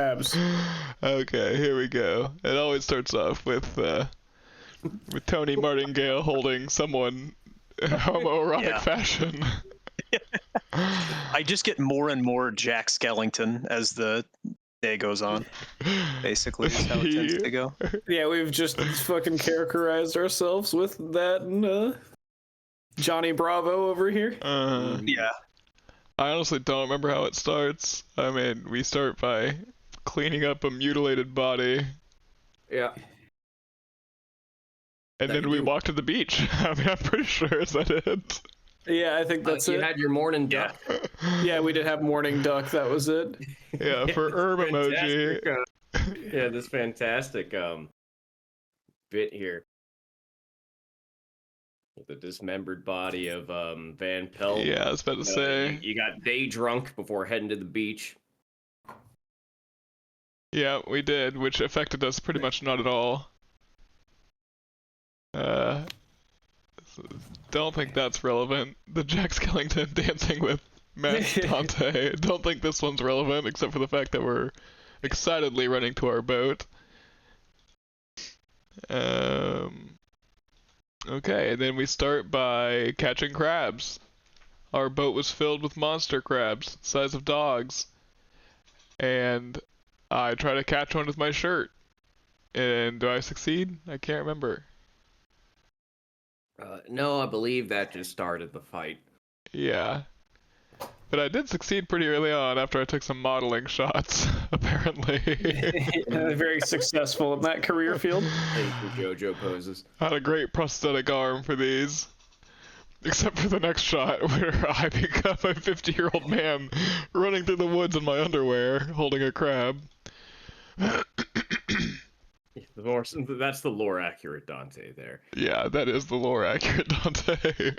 crabs. Okay, here we go. It always starts off with Tony Martingale holding someone homoerotic fashion. I just get more and more Jack Skellington as the day goes on. Basically, is how it tends to go. Yeah, we've just fucking characterized ourselves with that and Johnny Bravo over here. Yeah. I honestly don't remember how it starts. I mean, we start by cleaning up a mutilated body. Yeah. And then we walk to the beach. I mean, I'm pretty sure is that it. Yeah, I think that's it. You had your morning duck. Yeah, we did have morning duck. That was it. Yeah, for herb emoji. Yeah, this fantastic bit here. The dismembered body of Van Pelt. Yeah, I was about to say. You got day drunk before heading to the beach. Yeah, we did, which affected us pretty much not at all. Don't think that's relevant. The Jack Skellington dancing with Matt Dante. Don't think this one's relevant, except for the fact that we're excitedly running to our boat. Okay, and then we start by catching crabs. Our boat was filled with monster crabs, size of dogs. And I try to catch one with my shirt. And do I succeed? I can't remember. No, I believe that just started the fight. Yeah. But I did succeed pretty early on after I took some modeling shots, apparently. Very successful in that career field. Thank you, JoJo poses. I had a great prosthetic arm for these. Except for the next shot where I become a 50-year-old man running through the woods in my underwear, holding a crab. That's the lore accurate Dante there. Yeah, that is the lore accurate Dante.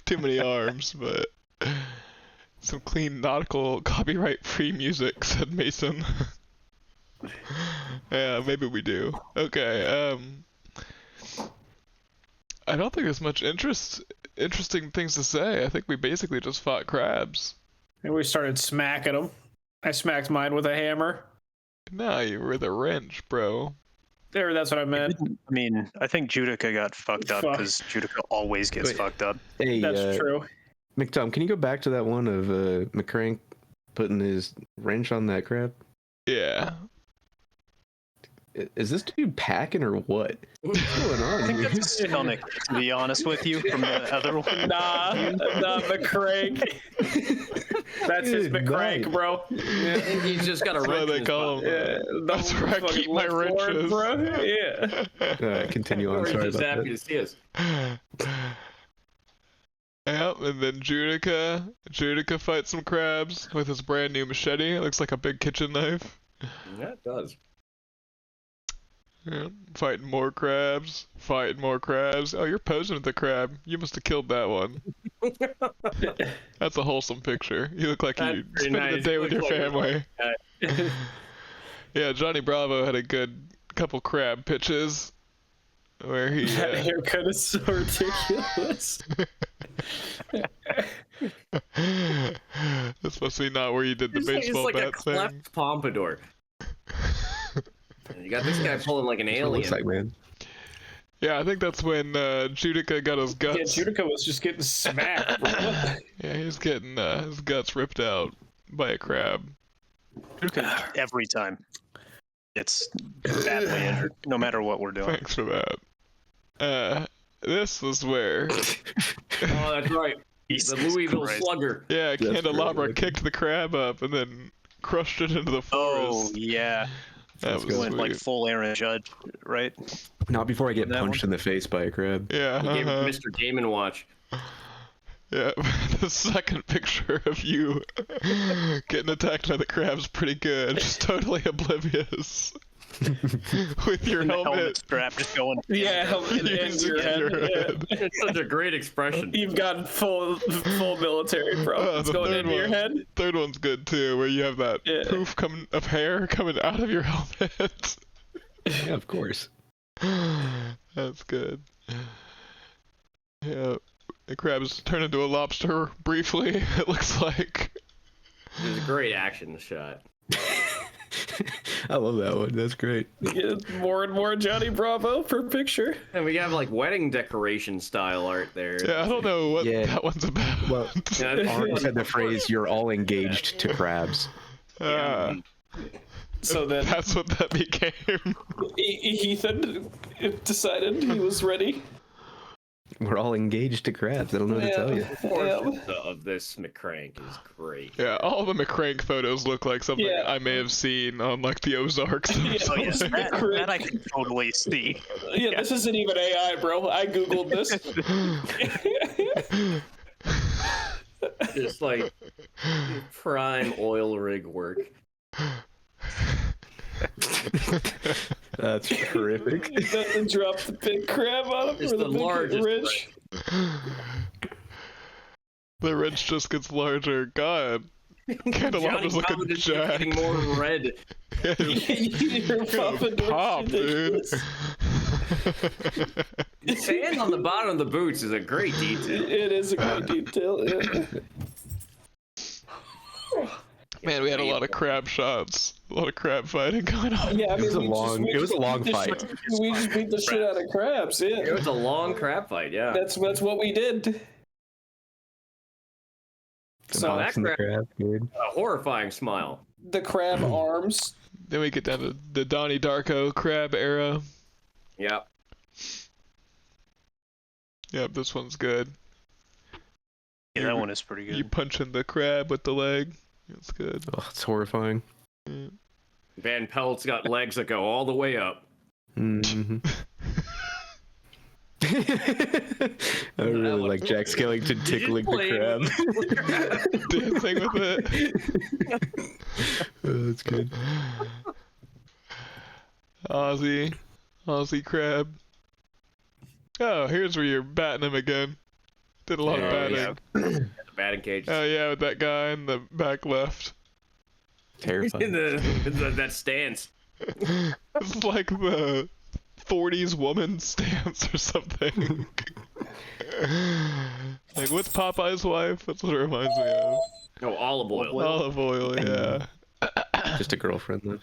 Too many arms, but some clean nautical copyright free music, said Mason. Yeah, maybe we do. Okay, I don't think there's much interesting things to say. I think we basically just fought crabs. And we started smacking them. I smacked mine with a hammer. Nah, you were the wrench, bro. There, that's what I meant. I mean, I think Judica got fucked up because Judica always gets fucked up. Hey, That's true. McTom, can you go back to that one of McCrank putting his wrench on that crab? Yeah. Is this dude packing or what? What's going on? I think that's his stomach, to be honest with you, from the other one. Nah, McCrank. That's his McCrank, bro. Yeah, he's just got a That's what wrench they in his call butt. him. Yeah, That's where I keep my wrenches. bro. Yeah. Continue on. We're Sorry just about happy that. to see us. Yep, and then Judica fights some crabs with his brand new machete. It looks like a big kitchen knife. Yeah, it does. Yeah, fighting more crabs. Oh, you're posing with the crab. You must have killed that one. That's a wholesome picture. You look like you That's pretty spent the nice. day with your Looks like family. Yeah, Johnny Bravo had a good couple crab pitches where he. That haircut is so ridiculous. That's supposed to be not where you did the baseball it's like bat a thing. cleft pompadour. You got this guy pulling like an That's what it looks alien. like, man. Yeah, I think that's when Judica got his Yeah, guts. Judica was just getting smacked, bro. Yeah, he was getting his guts ripped out by a crab. Judica, every time. It's badly injured, no matter what we're doing. Thanks for that. This was where. Oh, that's right. Jesus The Louisville Christ. Slugger. Yeah, That's Candelabra great. kicked the crab up and then crushed it into the Oh, forest. yeah. That was good. Went like sweet. full Aaron Judge, right? Not before I get That punched in the face by a crab. Yeah, He gave it to Mr. Damon watch. yeah. The second picture of you getting attacked by the crab's pretty good. Just totally oblivious. With your And the helmet. helmet strap just going. Yeah, helmet You ends just your get head. your Yeah. head. It's such a great expression. You've gotten full military, bro. It's The going third into your one- head. Third one's good too, where you have that Yeah. poof of hair coming out of your helmet. Yeah, of course. That's good. Yeah, the crabs turn into a lobster briefly, it looks like. It was a great action shot. I love that one. That's great. You get more and more Johnny Bravo per picture. And we have like wedding decoration style art there. Yeah, I don't know what Yeah. that one's about. Well, Yeah, Arm said the phrase, "You're all engaged to crabs." So then That's what that became. Ethan decided he was ready. We're all engaged to crabs. I don't know what to tell you. Yeah. of this McCrank is great. Yeah, all the McCrank photos look like something Yeah. I may have seen on like the Ozarks. Yeah. Oh yes, that I can totally see. Yeah, this isn't even AI, bro. I googled this. Just like prime oil rig work. That's terrific. Then drop the big crab on him It's for the the big largest ridge. The ridge just gets larger. God, Candelabra's looking Bravo just keeps jacked. getting more red. You're popping to Pop, dude. ridiculous. The sand on the bottom of the boots is a great detail. It is a great detail. Yeah. Man, we had a lot of crab shots. A lot of crab fighting going on. Yeah, I mean, It was a long we fight. We just beat the shit out of crabs. It Yeah, was a long crab fight, yeah. that's what we did. So that Boxing the crab, dude. A horrifying smile. the crab arms. Then we get down to the Donnie Darko crab era. Yep. Yep, this one's good. Yeah, that one is pretty You good. punching the crab with the leg. It's good. Oh, it's horrifying. Yeah. Van Pelt's got legs that go all the way up. Mm-hmm. I really like Jack Skellington tickling the crab. Dancing with it. Oh, that's good. Aussie crab. Oh, here's where you're batting him again. Did a lot of batting. Yeah. The batting cage. Oh yeah, with that guy in the back left. Terrifying. That stance. It's like the 40s woman stance or something. Like, what's Popeye's wife? That's what it reminds me of. Oh, olive oil. Olive oil, yeah. Just a girlfriend, though.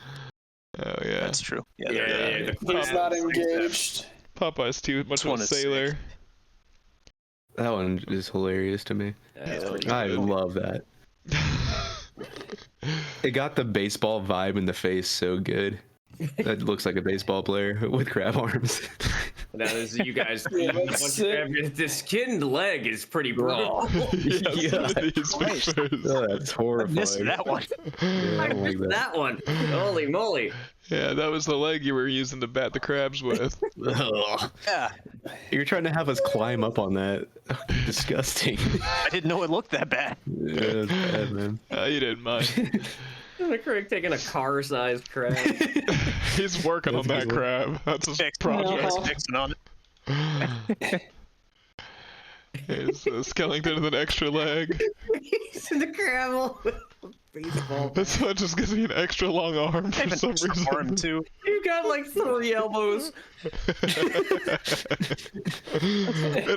Oh yeah. That's true. Yeah, Yeah, they're- yeah, they're- the He's not engaged. Popeye's too much This of one a is sailor. sick. That one is hilarious to me. I love that. It got the baseball vibe in the face so good. That looks like a baseball player with crab arms. Now, this you guys. Yeah, that's sick. The skinned leg is pretty brutal. Yes, Yeah. these pictures. Oh, that's I horrifying. missed that one. Yeah, I don't like that. That one. Holy moly. Yeah, that was the leg you were using to bat the crabs with. Ugh. Yeah, You're trying to have us climb up on that. Disgusting. I didn't know it looked that bad. Yeah, it's bad, man. You didn't mind. McCrank taking a car-sized crab. He's working on that crab. That's his project. Fixing on it. Here's Skellington with an extra leg. He's in the crab. Baseball. This one just gives me an extra long arm I have for an some extra reason. arm too. You got like 3 elbows. It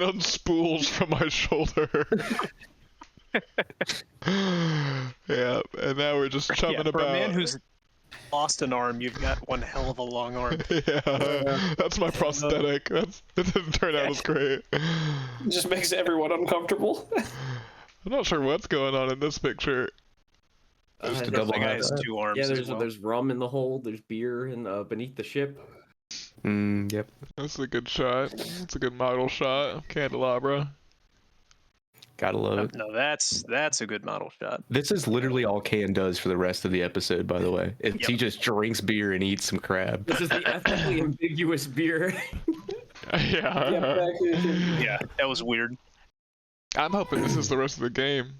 unspools from my shoulder. Yeah, and now we're just chumming Yeah, for about. a man who's lost an arm, you've got one hell of a long arm. Yeah, that's my prosthetic. It didn't turn out as great. It just makes everyone uncomfortable. I'm not sure what's going on in this picture. Just a There's double The guy has hat. 2 arms Yeah, as well. there's rum in the hold. There's beer in beneath the ship. Yep. That's a good shot. That's a good model shot of Candelabra. Gotta love it. No, that's a good model shot. This is literally all Can does for the rest of the episode, by the way. He just drinks beer and eats some crab. This is the ethically ambiguous beer. Yeah. Yeah, that was weird. I'm hoping this is the rest of the game.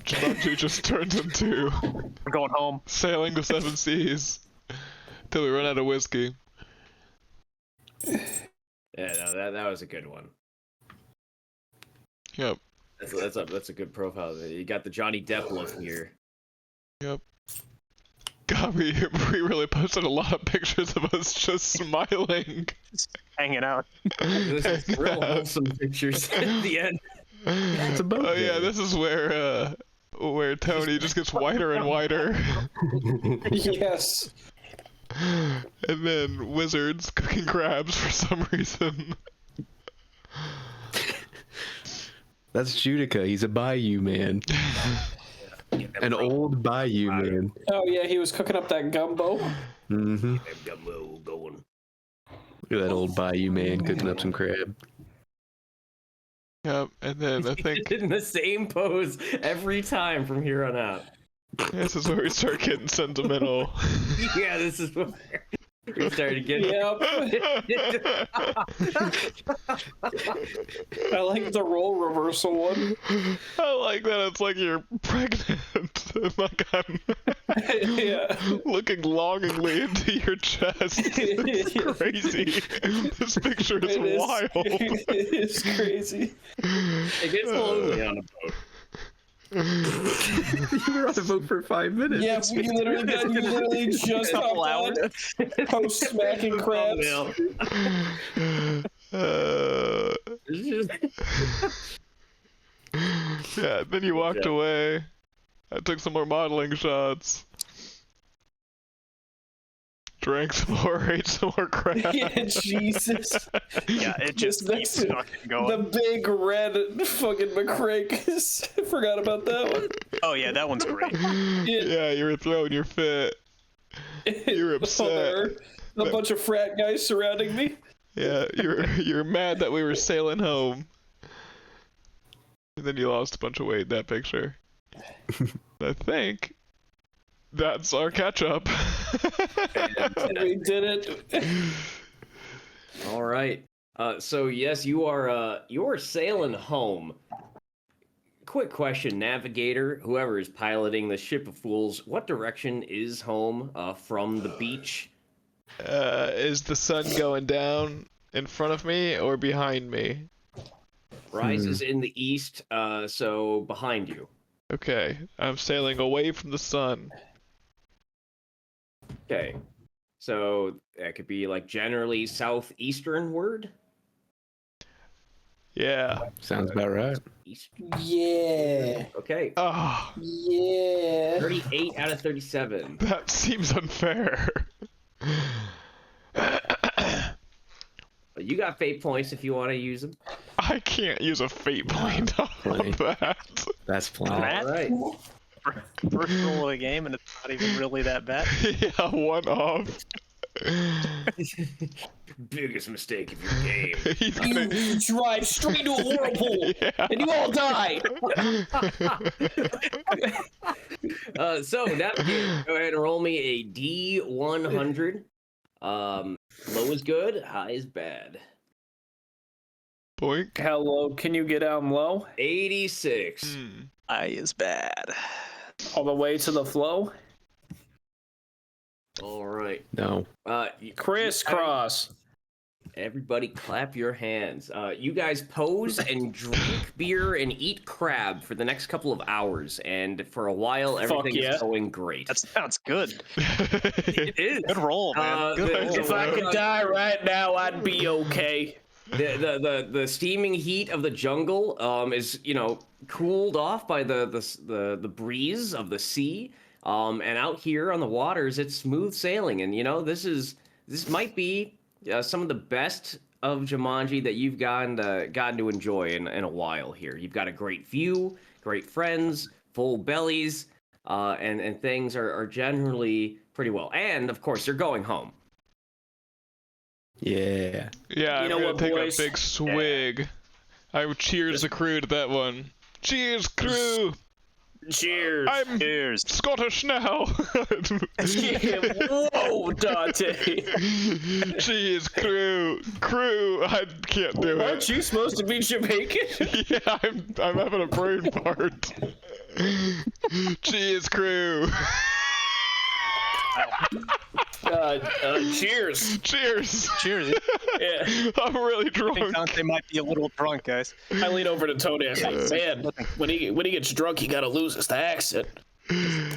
Jumanji just turns into We're going home. sailing the 7 seas till we run out of whiskey. Yeah, no, that was a good one. Yep. That's a good profile. You got the Johnny Depp look here. Yep. God, we really posted a lot of pictures of us just smiling. Hanging out. This is real wholesome pictures at the end. It's a boat. Oh yeah, this is where Tony just gets whiter and whiter. Yes. And then wizards cooking crabs for some reason. That's Judica. He's a bayou man. An old bayou man. Oh yeah, he was cooking up that gumbo. Mm-hmm. Gumbo going. Look at that old bayou man cooking up some crab. Yep, and then I think In the same pose every time from here on out. this is where we start getting sentimental. Yeah, this is where we started to get. Yep. I like the role reversal one. I like that it's like you're pregnant. Like I'm Yeah. looking longingly into your chest. It's crazy. This picture is It is- wild. It's crazy. It gets lonely on a boat. You were on a boat for 5 minutes. Yeah, you literally just Couple hopped on post smacking crabs. Thumbnail. It's just- Yeah, then you walked Yeah. away. I took some more modeling shots. Drank some more, ate some more crab. Yeah, Jesus. Yeah, it just That's- keeps fucking The going. big red fucking McCrae. I forgot about that one. Oh yeah, that one's great. Yeah, you were throwing your fit. You're upset. There were a bunch of frat guys surrounding me. Yeah, you're mad that we were sailing home. And then you lost a bunch of weight in that picture. I think that's our catch up. We did it. All right. So yes, you are sailing home. Quick question, navigator, whoever is piloting the ship of fools, what direction is home from the beach? Is the sun going down in front of me or behind me? Rise is in the east, so behind you. Okay, I'm sailing away from the sun. Okay. So that could be like generally southeasternward. Yeah. Sounds about right. East. Yeah. Okay. Oh, Yeah. 38 out of 37. that seems unfair. But you got fate points if you want to use them. I can't use a fate point on Funny. that. That's plenty. Matt? All right. First roll of the game, and it's not even really that bad. Yeah, one off. Biggest mistake of your game. He's gonna... You drive straight to a whirlpool, Yeah. and you all die. So navigator, go ahead and roll me a D100. Low is good, high is bad. Boink. Hello, can you get down low? 86. Hmm. I is bad. All the way to the flow? All right. No. Crisscross. Everybody clap your hands. You guys pose and drink beer and eat crab for the next couple of hours, and for a while everything's yeah. going great. That sounds good. It is. Good roll, man. Good roll. If I could die right now, I'd be okay. The steaming heat of the jungle is cooled off by the breeze of the sea, and out here on the waters it's smooth sailing, and this might be some of the best of Jumanji that you've gotten to enjoy in a while here. You've got a great view, great friends, full bellies, and things are generally pretty well. And of course, you're going home. Yeah. Yeah, You I'm know gonna what, take boys? a big swig. I would cheers the crew to that one. Cheers, crew! Cheers. I'm Cheers. Scottish now! Whoa, Dante. Cheers, crew! Crew! I can't do Aren't it. you supposed to be Jamaican? Yeah, I'm having a brain fart. Cheers, crew! Cheers. Cheers! Cheers. Yeah. I'm really I think drunk. Dante might be a little drunk, guys. I lean over to Tony. I say, "Man, when he gets drunk, he gotta lose his accent."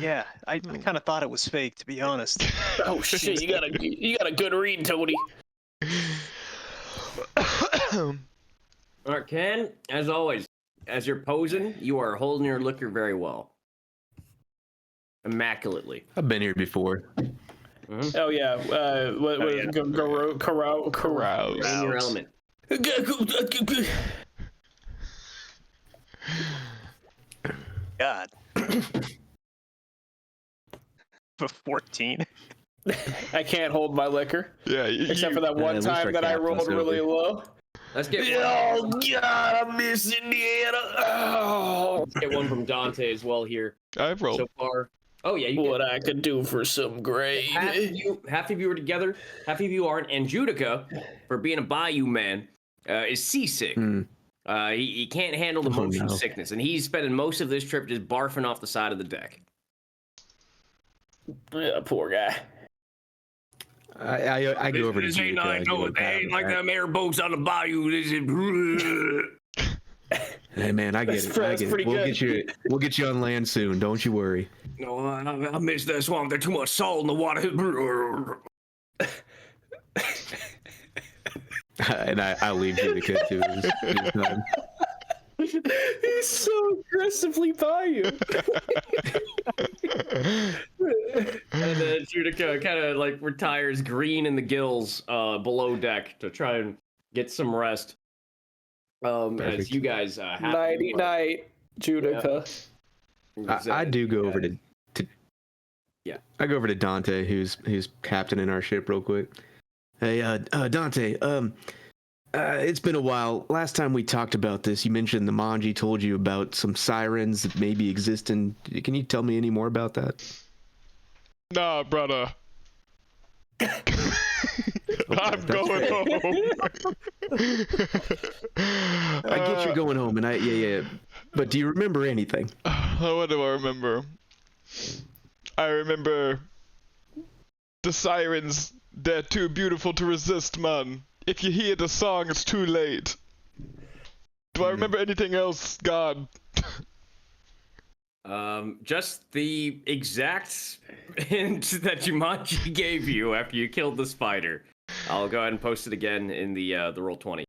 Yeah, I kind of thought it was fake, to be honest. Oh shit! You got a good read, Tony. All right, Ken, as always, as you're posing, you are holding your liquor very well. Immaculately. I've been here before. Oh yeah. What Oh, is yeah. Carouse. In your Rouse. element. God. 14. I can't hold my liquor Yeah, except for that one at least time our that I captain's rolled really sober. low. Let's get Oh God, I miss Indiana. Oh. let's get one from Dante as well here I've rolled. so far. Oh yeah, you What did. I could do for some gravy. Half of you are together, half of you aren't. And Judica, for being a Bayou man, is seasick. Hmm. He can't handle the Oh, motion no. sickness, and he's spending most of this trip just barfing off the side of the deck. Yeah, poor guy. I go over to This ain't Judica like and give him a pat on the back. them airboats on the bayou. This is. Hey man, I get That's it. I get pretty it. We'll good. get you on land soon. Don't you worry. No, I miss that swamp. There's too much salt in the water. And I'll leave Judica to his time. He's so aggressively by you. And then Judica kind of like retires green in the gills below deck to try and get some rest. As Perfect. you guys have Nighty night, Judica. I do go over to Yeah. I go over to Dante, who's captaining our ship, real quick. Hey, Dante. It's been a while. Last time we talked about this, you mentioned the Manji told you about some sirens that maybe exist. Can you tell me any more about that? Nah, brother. I'm that's going fair. home. I get you're going home, and yeah. But do you remember anything? What do I remember? I remember the sirens. They're too beautiful to resist, man. If you hear the song, it's too late. Do I remember anything else, God? Just the exact hint that Jumanji gave you after you killed the spider. I'll go ahead and post it again in the Roll20,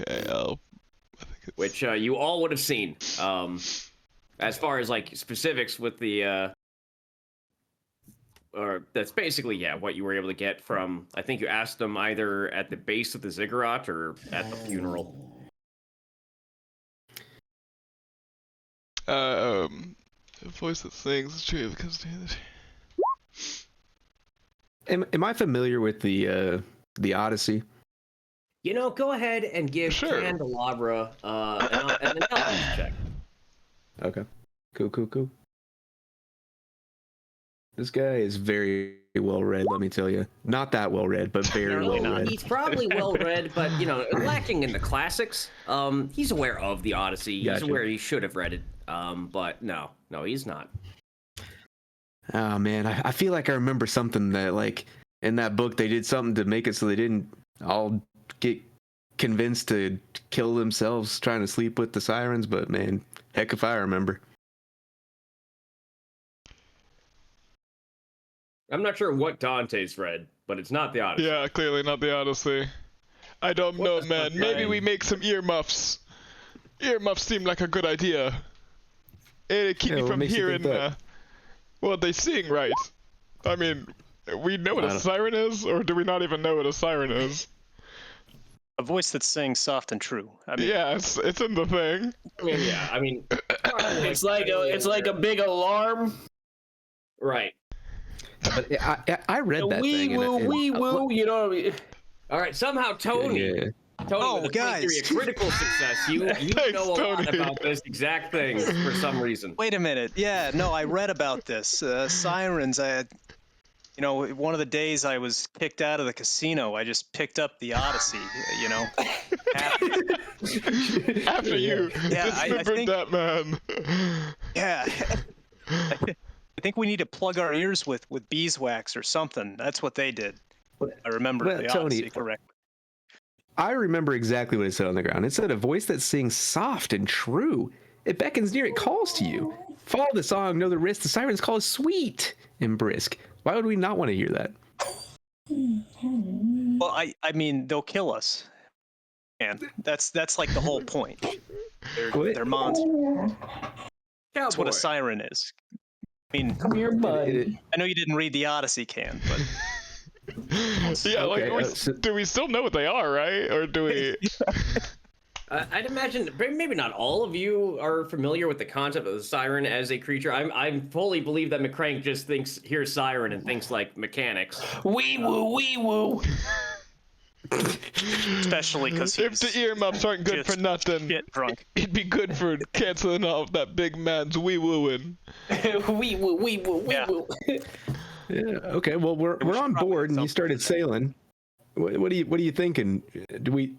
Okay, which you all would have seen. As far as like specifics with the or that's basically what you were able to get from. I think you asked them either at the base of the ziggurat or at the funeral. a voice that sings is true because Am I familiar with the Odyssey? You know, go ahead and give Sure. Candelabra an intelligence check. Okay. Cool. This guy is very well read, let me tell you. Not that well read, but very Apparently well not. read. He's probably well read, but lacking in the classics. He's aware of the Odyssey. He's Gotcha. aware he should have read it. But no, he's not. Oh man, I feel like I remember something that like in that book they did something to make it so they didn't all get convinced to kill themselves trying to sleep with the sirens, but man, heck if I remember. I'm not sure what Dante's read, but it's not the Odyssey. Yeah, clearly not the Odyssey. I don't know, does man. that Maybe mean? we make some earmuffs. Earmuffs seem like a good idea. It'd keep Yeah, me what from makes you hearing. think that? Well, they sing right. I mean, we know what I a don't- siren is, or do we not even know what a siren is? A voice that sings soft and true. I mean, Yeah, it's in the thing. I mean, It's like a big alarm. right. But I read that thing. Wee woo. You know what I mean? All right. Somehow Tony, Yeah. Tony, Oh, with a guys. 23, a critical success. You Thanks, know a lot Tony. about this exact thing for some reason. wait a minute. Yeah, no, I read about this. Sirens. One of the days I was kicked out of the casino, I just picked up the Odyssey. After you Yeah, I dismembered think- that man. Yeah. I think we need to plug our ears with beeswax or something. That's what they did. I remember Well, the Tony, Odyssey correctly. I remember exactly what it said on the ground. It said a voice that sings soft and true. It beckons near, it calls to you. Follow the song, know the risk. The siren's call is sweet and brisk. Why would we not want to hear that? Well, I mean, they'll kill us. And that's like the whole point. They're monsters. That's what a siren is. I mean, Come here, buddy. I know you didn't read the Odyssey can, but Yeah, Okay, like, so- do we still know what they are, right? Or do we? I'd imagine maybe not all of you are familiar with the concept of the siren as a creature. I fully believe that McCrank just hears siren and thinks like mechanics. Wee woo, wee woo. especially because If the earmuffs aren't good for just nothing, shit drunk. it'd be good for canceling off that big man's wee wooing. Wee woo, wee woo, wee Yeah. woo. Yeah. Okay. Well, we're should on probably board, and you something started to say. sailing. What are you thinking? Do we?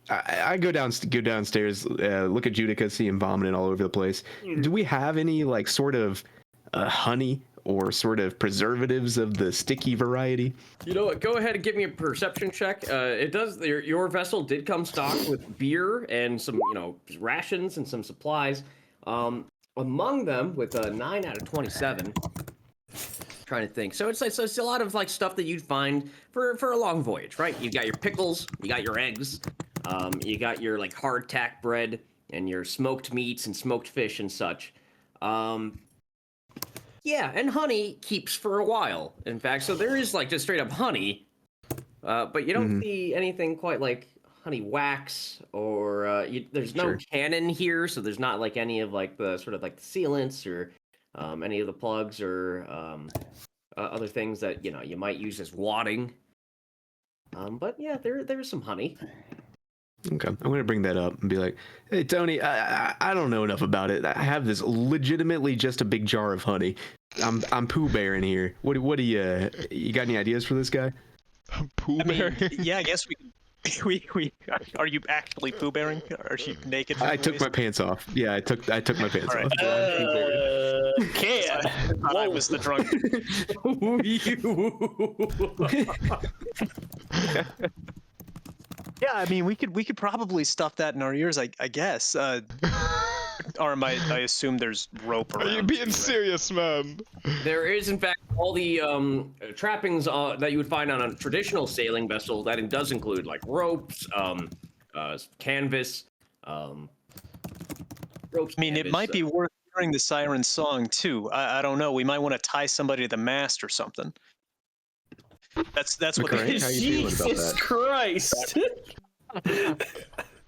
I go downstairs, look at Judica, see him vomiting all over the place. Do we have any like sort of honey or sort of preservatives of the sticky variety? You know what? Go ahead and give me a perception check. It does. Your vessel did come stocked with beer and some, rations and some supplies. Among them, with a 9 out of 27. Trying to think. So it's a lot of like stuff that you'd find for a long voyage, right? You got your pickles, you got your eggs, you got your like hardtack bread and your smoked meats and smoked fish and such. Yeah, and honey keeps for a while. In fact, so there is like just straight up honey, but you don't see anything quite like honey wax or there's no Sure. cannon here, so there's not like any of like the sort of like the sealants or any of the plugs or other things that you might use as wadding. But yeah, there's some honey. Okay, I'm gonna bring that up and be like, "Hey, Tony, I don't know enough about it. I have this legitimately just a big jar of honey. I'm Pooh Bear in here. What do you got any ideas for this guy?" Pooh I mean, Bear. yeah, I guess we are you actually Pooh Bearing? Are you naked? for I the took my waist? pants off. Yeah, I took my pants All right. off. Can. I thought I was the drunk. Yeah, I mean, we could probably stuff that in our ears, I guess. Or I assume there's rope Are around. you being too, right? serious, man? There is, in fact, all the trappings that you would find on a traditional sailing vessel. That it does include like ropes, canvas, ropes. I mean, it canvas, might be worth hearing the siren song too. I don't know. We might want to tie somebody to the mast or something. That's what McCray, they how you feeling about Jesus that? Christ.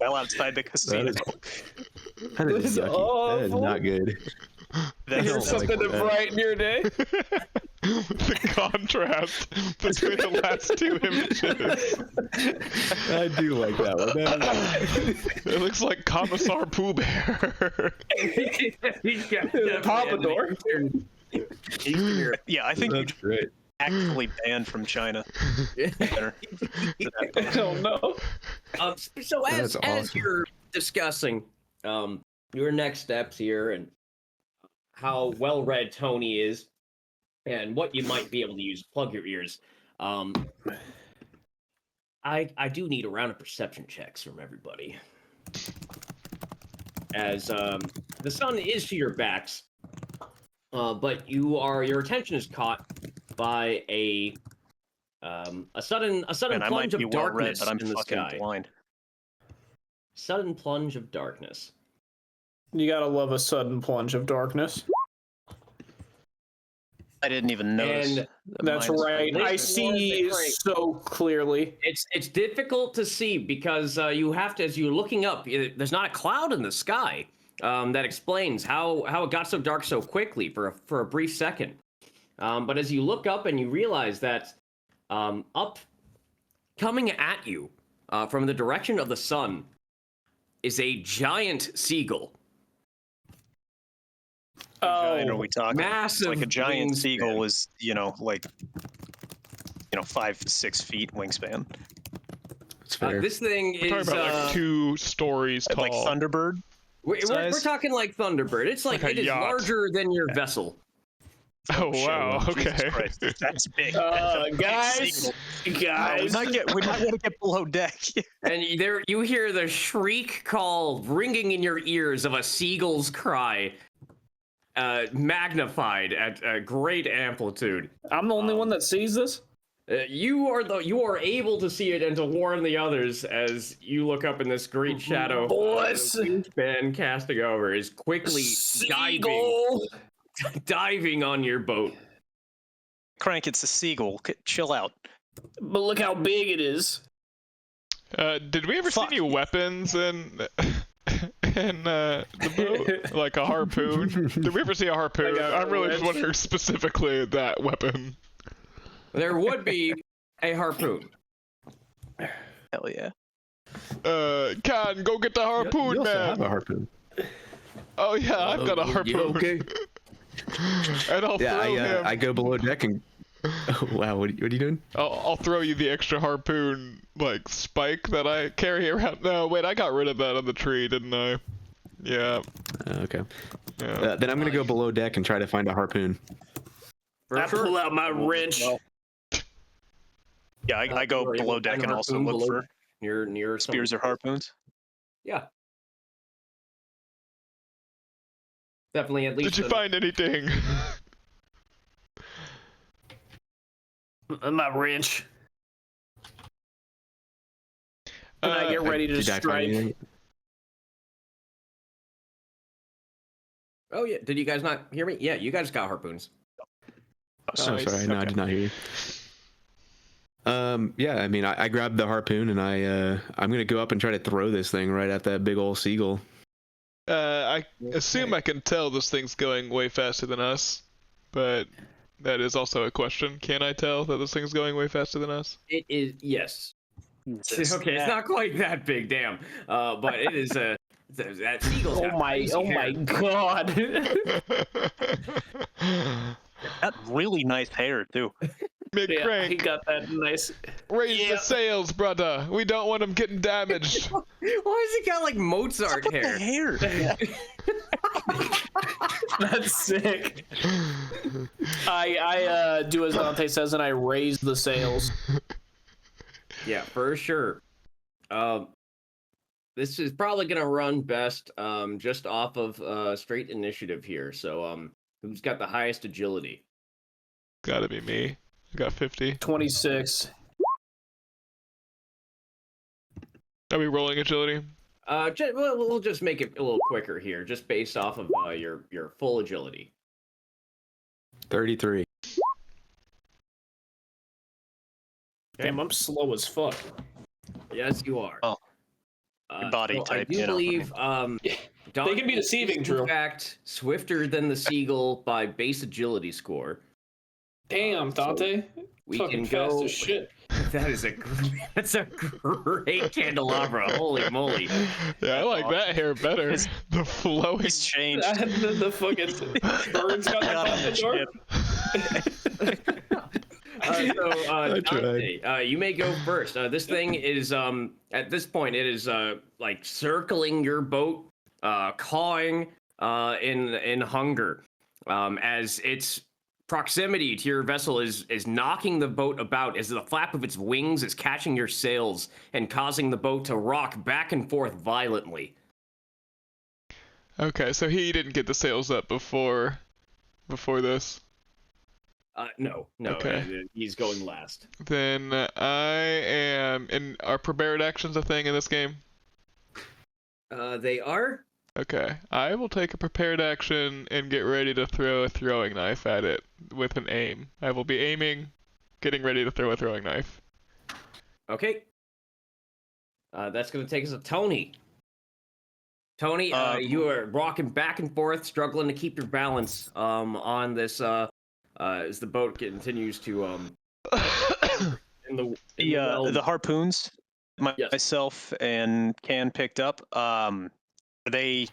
well outside the casino. That is This is yucky. That is awful. not good. That's Here's something to that. brighten your day. The contrast between the last two images. I do like that one. It looks like Commissar Pooh Bear. Pompadour. yeah, I think you That's great. actually banned from China. Better. Hell no. So as That's awesome. you're discussing your next steps here and how well read Tony is and what you might be able to use to plug your ears, I do need a round of perception checks from everybody. As the sun is to your backs, but your attention is caught by a sudden Man, I might plunge be of well read, darkness but I'm in the fucking sky. blind. Sudden plunge of darkness. You gotta love a sudden plunge of darkness. I didn't even notice. And That's Mine is right. fine. I see so clearly. it's difficult to see because you have to, as you're looking up, there's not a cloud in the sky that explains how it got so dark so quickly for a brief second. But as you look up and you realize that up, coming at you from the direction of the sun, is a giant seagull. Giant are we talking? Massive Like a giant wingspan. seagull was, 5-6 feet wingspan. That's fair. This thing We're is talking about like 2 stories tall. Like Thunderbird. we're size? talking like Thunderbird. It's like Like a it is yacht. larger than your vessel. Oh wow. Jesus Okay. Christ, that's big. That's a big Guys, seagull. We guys. might want to get below deck. And there you hear the shriek call ringing in your ears of a seagull's cry, magnified at a great amplitude. I'm the only one that sees this. You are able to see it and to warn the others as you look up in this great shadow. Boys. The wingspan casting over is quickly diving Seagull. diving on your boat. Crank, it's a seagull. Chill out. But look how big it is. Did we ever see Fuck. any weapons in the boat? Like a harpoon? Did we ever see a harpoon? Like a I'm really just wrench? wondering specifically that weapon. There would be a harpoon. Hell yeah. Con, go get the harpoon, You also man. have a harpoon. Oh yeah, I've got a harpoon. You okay? And I'll Yeah, throw him. I go below deck and. Oh, wow, what are you doing? I'll throw you the extra harpoon, like, spike that I carry around. No, wait, I got rid of that on the tree, didn't I? Yeah. Okay. Yeah. Then I'm gonna go below deck and try to find a harpoon. For I sure. pull out my wrench. Yeah, I go Or you below can deck find a and also harpoon look below for near spears or something. harpoons. Yeah. Definitely at least. Did you find anything? My wrench. And I get ready to Did I find strike. anything? Oh yeah, did you guys not hear me? Yeah, you guys got harpoons. Oh, sorry, no, I Okay. did not hear you. Yeah, I mean, I grabbed the harpoon and I'm gonna go up and try to throw this thing right at that big old seagull. I assume I can tell this thing's going way faster than us, but that is also a question. Can I tell that this thing's going way faster than us? It is, yes. Jesus. Okay, it's not quite that big, damn. But it is a that seagull's got Oh my crazy hair. god. That really nice hair too. Big Yeah, he crank, got that nice. raise Yeah. the sails, brother. We don't want them getting damaged. Why has he got like Mozart Look at hair? the hair. Yeah. That's sick. I do as Dante says and I raise the sails. Yeah, for sure. This is probably gonna run best just off of straight initiative here. So who's got the highest agility? Gotta be me. I got 50. 26. Are we rolling agility? We'll just make it a little quicker here, just based off of your full agility. 33. Damn, I'm slow as fuck. Yes, you are. Oh. Your body I type, do you know. believe They Dante can be deceiving, is, Drew. in fact, swifter than the seagull by base agility score. Damn, Dante. We Fucking can fast go. as shit. That's a great candelabra. Holy moly! Yeah, I like that hair better. His- The flowing. He's changed. the fucking birds got Got out that the door. shit. Dante, you may go first. This thing is at this point it is like circling your boat, cawing in hunger, as its proximity to your vessel is knocking the boat about as the flap of its wings is catching your sails and causing the boat to rock back and forth violently. Okay, so he didn't get the sails up before this. No, Okay. he's going last. Then I am. Are prepared actions a thing in this game? They are. Okay, I will take a prepared action and get ready to throw a throwing knife at it with an aim. I will be aiming, getting ready to throw a throwing knife. Okay. That's going to take us to Tony. Tony, you are rocking back and forth, struggling to keep your balance on this as the boat continues to in the The harpoons Yes. myself and Can picked up. Are they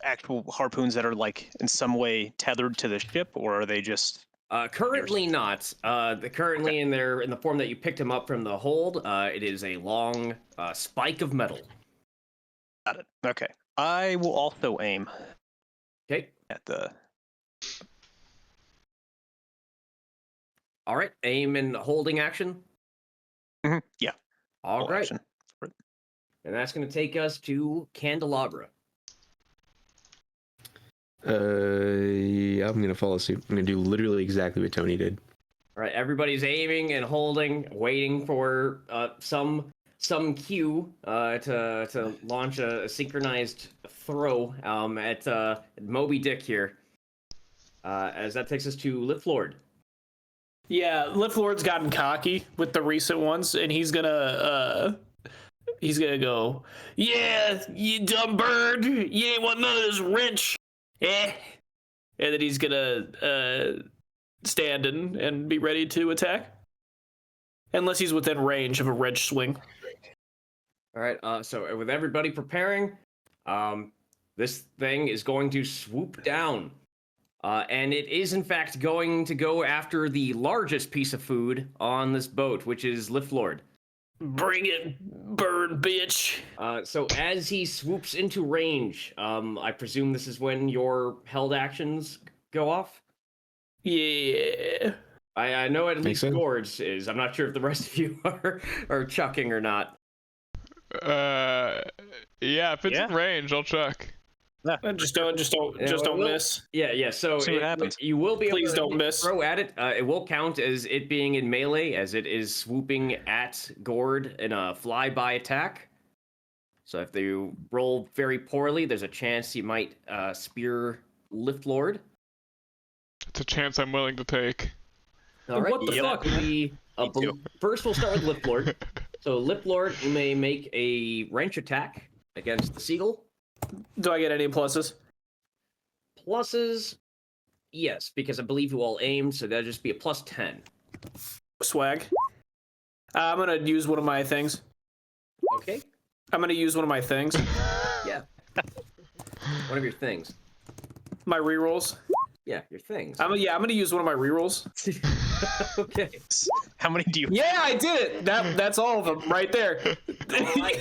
actual harpoons that are like in some way tethered to the ship, or are they just? Currently not. Currently in the form that you picked him up from the hold. It is a long spike of metal. Got it. Okay. I will also aim Okay. at the. All right. Aim and holding action. Yeah. All full right. action. And that's going to take us to Candelabra. Yeah, I'm gonna follow suit. I'm gonna do literally exactly what Tony did. All right. Everybody's aiming and holding, waiting for some cue to launch a synchronized throw at Moby Dick here. as that takes us to Lip Lord. Yeah, Lift Lord's gotten cocky with the recent ones, and he's gonna go, yeah, you dumb bird, you ain't want none of this wrench, eh? And then he's gonna stand and be ready to attack, unless he's within range of a wrench swing. All right. So with everybody preparing, this thing is going to swoop down. And it is, in fact, going to go after the largest piece of food on this boat, which is Lift Lord. Bring it, bird bitch. So as he swoops into range, I presume this is when your held actions go off? Yeah. I know at Makes least sense. Gord's is. I'm not sure if the rest of you are chucking or not. Yeah, if it's in Yeah. range, I'll check. Just don't we'll- miss. Yeah. So See what happens. You will be Please able to don't miss. throw at it. It will count as it being in melee, as it is swooping at Gord in a flyby attack. So if you roll very poorly, there's a chance you might spear Lift Lord. It's a chance I'm willing to take. All right. What the fuck? First, we'll start with Lift Lord. So Lift Lord, you may make a wrench attack against the seagull. Do I get any pluses? Pluses, yes, because I believe you all aimed, so that'll just be a plus 10. Swag. I'm gonna use one of my things. Okay. I'm gonna use one of my things. Yeah. One of your things. My rerolls. Yeah, your things. I'm gonna use one of my rerolls. Okay. How many do you? Yeah, I did it. That's all of them right there. Right,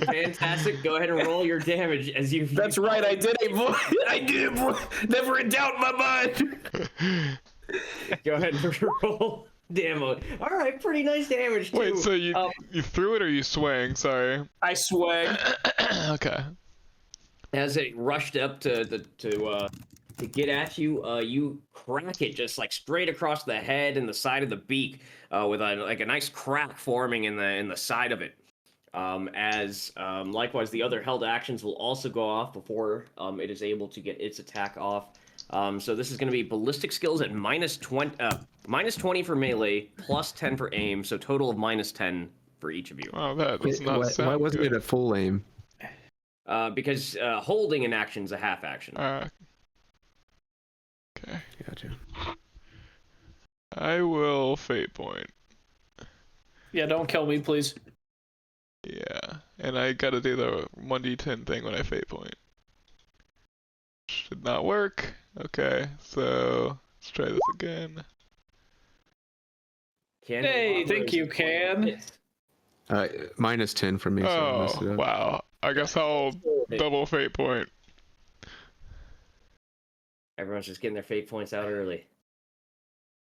fantastic. Go ahead and roll your damage as you. That's right. I did it, boy. I did it, boy. Never in doubt in my mind. Go ahead and roll. Damn. All right, pretty nice damage too. Wait, so you threw it or you swang? Sorry. I swag. Okay. As it rushed up to get at you, you crack it just like straight across the head and the side of the beak, with a nice crack forming in the side of it. Likewise, the other held actions will also go off before it is able to get its attack off. So this is going to be ballistic skills at minus 20 for melee, plus 10 for aim, so total of minus 10 for each of you. Oh, that does not Why sound wasn't good. it a full aim? Because holding an action is a half action. Okay. Gotcha. I will fate point. Yeah, don't kill me, please. Yeah, and I gotta do the 1d10 thing when I fate point. Should not work. Okay, so let's try this again. Hey, thank you, Can. Minus 10 for me, so I messed it Oh, up. wow. I guess I'll double fate point. Everyone's just getting their fate points out early.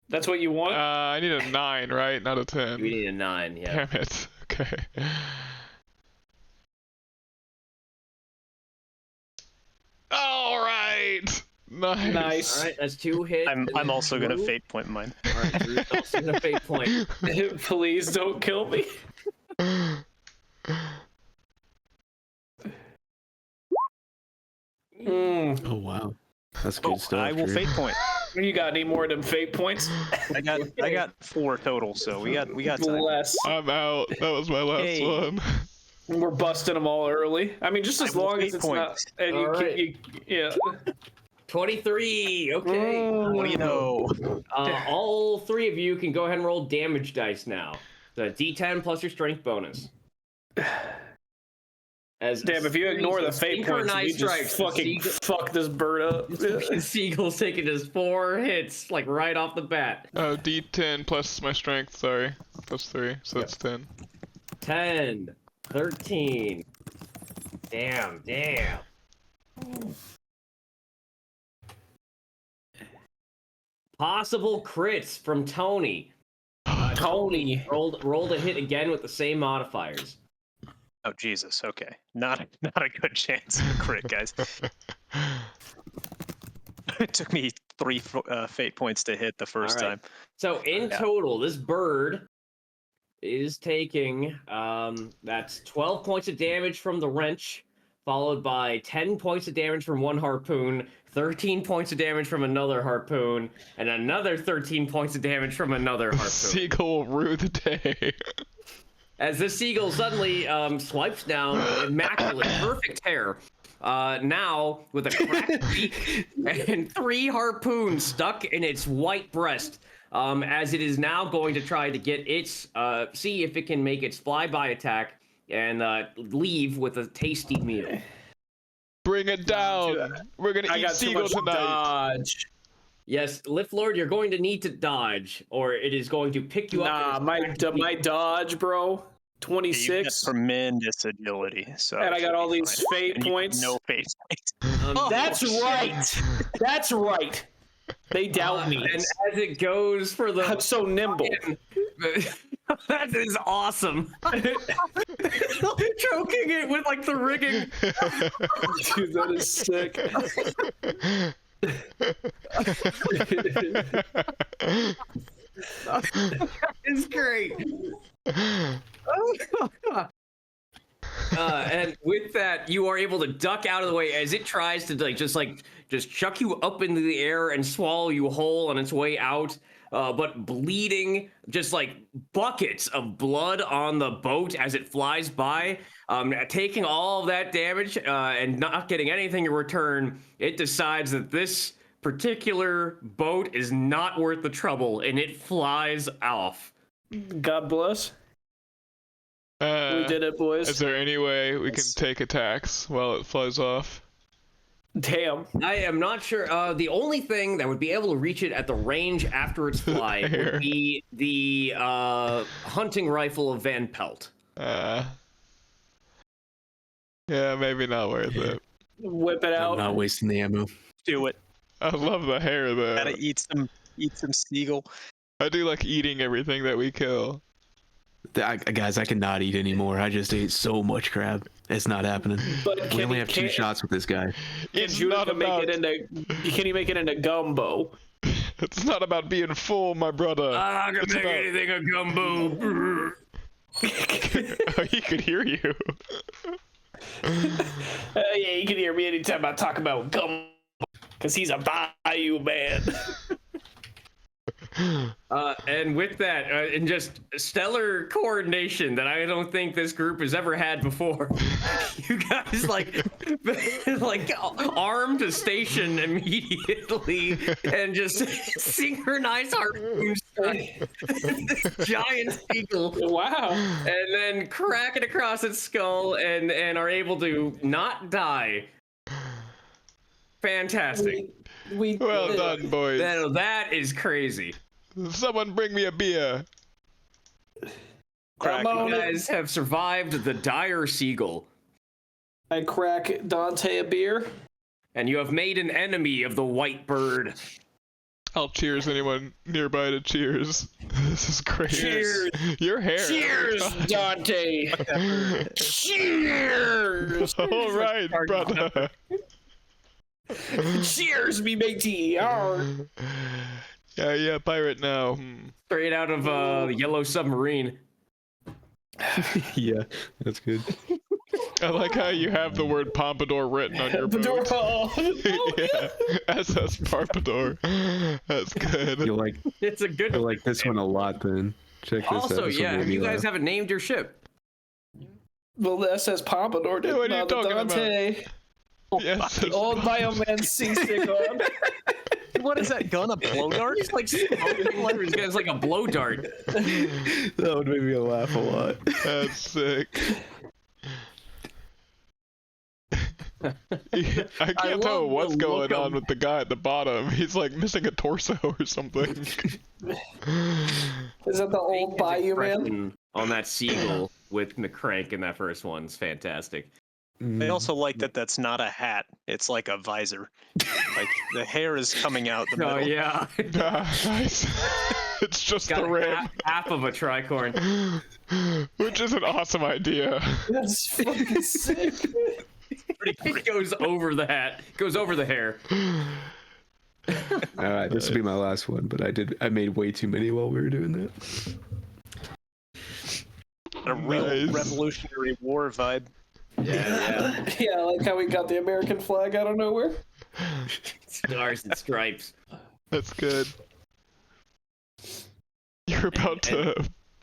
That's what you want? I need a 9, right? Not a 10. We need a 9, yeah. Damn it. Okay. Alright! Nice. Nice. All right, that's 2 hits. I'm also gonna fate point mine. All right, Drew's also gonna fate point. Please don't kill me. Oh, wow. That's good stuff. I will Drew. fate point. You got any more of them fate points? I got 4 total, so we got time. Bless. I'm out. That was my last Hey. one. We're busting them all early. I mean, just as I will long as fate it's point. not. And All right. yeah. 23. Okay. What do you know? All 3 of you can go ahead and roll damage dice now. The D10 plus your strength bonus. Damn, if you ignore the fate points, we just fucking fuck this bird up. The seagull's taking just 4 hits, like right off the bat. Oh, D10 plus my strength, sorry. Plus 3, so Yep. it's 10. 10, 13. Damn. Possible crits from Tony. Tony. Rolled a hit again with the same modifiers. Oh Jesus. Okay. Not a good chance of crit, guys. It took me 3 fate points to hit the first All right. time. So in Yeah. total, this bird is taking that's 12 points of damage from the wrench, followed by 10 points of damage from one harpoon, 13 points of damage from another harpoon, and another 13 points of damage from another harpoon. Seagull will rue the day. As this seagull suddenly swipes down, immaculate, perfect hair. Now, with a cracked beak and 3 harpoons stuck in its white breast, as it is now going to try to get its, see if it can make its flyby attack and leave with a tasty meal. Bring it down. We're gonna eat seagull tonight. Dodge. Yes, Lift Lord, you're going to need to dodge, or it is going to pick you up. Nah, my dodge, bro. You got 26. tremendous agility. So And I got all these fine. fate And you have points. No fate points. That's right. That's right. They doubt me. And as it goes for the... I'm so nimble. That is awesome. Choking it with like the rigging. Dude, that is sick. It's great. And with that, you are able to duck out of the way as it tries to just chuck you up into the air and swallow you whole on its way out. But bleeding, just like buckets of blood on the boat as it flies by, taking all of that damage and not getting anything in return. It decides that this particular boat is not worth the trouble, and it flies off. God bless. We did it, boys. Is there any way we can take attacks while it flies off? Damn. I am not sure. The only thing that would be able to reach it at the range after its fly would be the hunting rifle of Van Pelt. Yeah, maybe not worth it. Whip it I'm out. not wasting the ammo. Do it. I love the hair though. Gotta eat some seagull. I do like eating everything that we kill. Guys, I cannot eat anymore. I just ate so much crab. It's not happening. But We only have 2 shots with this guy. It's Can not about. you make it into gumbo? It's not about being full, my brother. I can It's make about- anything a gumbo. Oh, he could hear you. Yeah, you can hear me anytime I talk about gumbo, because he's a bayou man. And with that, and just stellar coordination that I don't think this group has ever had before. You guys like arm to station immediately and just synchronize harpoons this giant seagull. Wow. And then crack it across its skull and are able to not die. Fantastic. We Well did it. done, boys. That is crazy. Someone bring me a beer. I'm You on it. guys have survived the dire seagull, I crack Dante a beer. and you have made an enemy of the white bird. I'll cheers anyone nearby to cheers. This is great. Cheers. Your hair. Cheers, Dante. Cheers. All right, brother. Cheers, me matey. Arr. Yeah, pirate now. Straight out of the Yellow Submarine. Yeah, that's good. I like how you have the word pompadour written on your boat. Yeah, SS Pompadour. That's good. You'll like It's a good. you'll like this one a lot then. Check this out. Also, This one yeah, made me you guys laugh. haven't named your ship. Well, the SS Pompadour did. Yeah, what are you not the talking about? Dante. Yes. The old Bioman seasick on. What is that gun? A blow dart? He's like smoking like he's got like a blow dart. That would make me laugh a lot. That's sick. I can't tell love what's the going look on of- with the guy at the bottom. He's like missing a torso or something. Is that the old Bayou man? Expression on that seagull with McCrank in that first one is fantastic. I also like that that's not a hat. It's like a visor. Like the hair is coming out the middle. Oh yeah, Nice. It's just got the rim, half of a tricorn. which is an awesome idea. That's fucking sick. It goes over the hat, goes over the hair. All right, this will be my last one, but I made way too many while we were doing that. A real Nice. Revolutionary War vibe. Yeah, Yeah, I like how we got the American flag out of nowhere. Stars and stripes. That's good. You're about to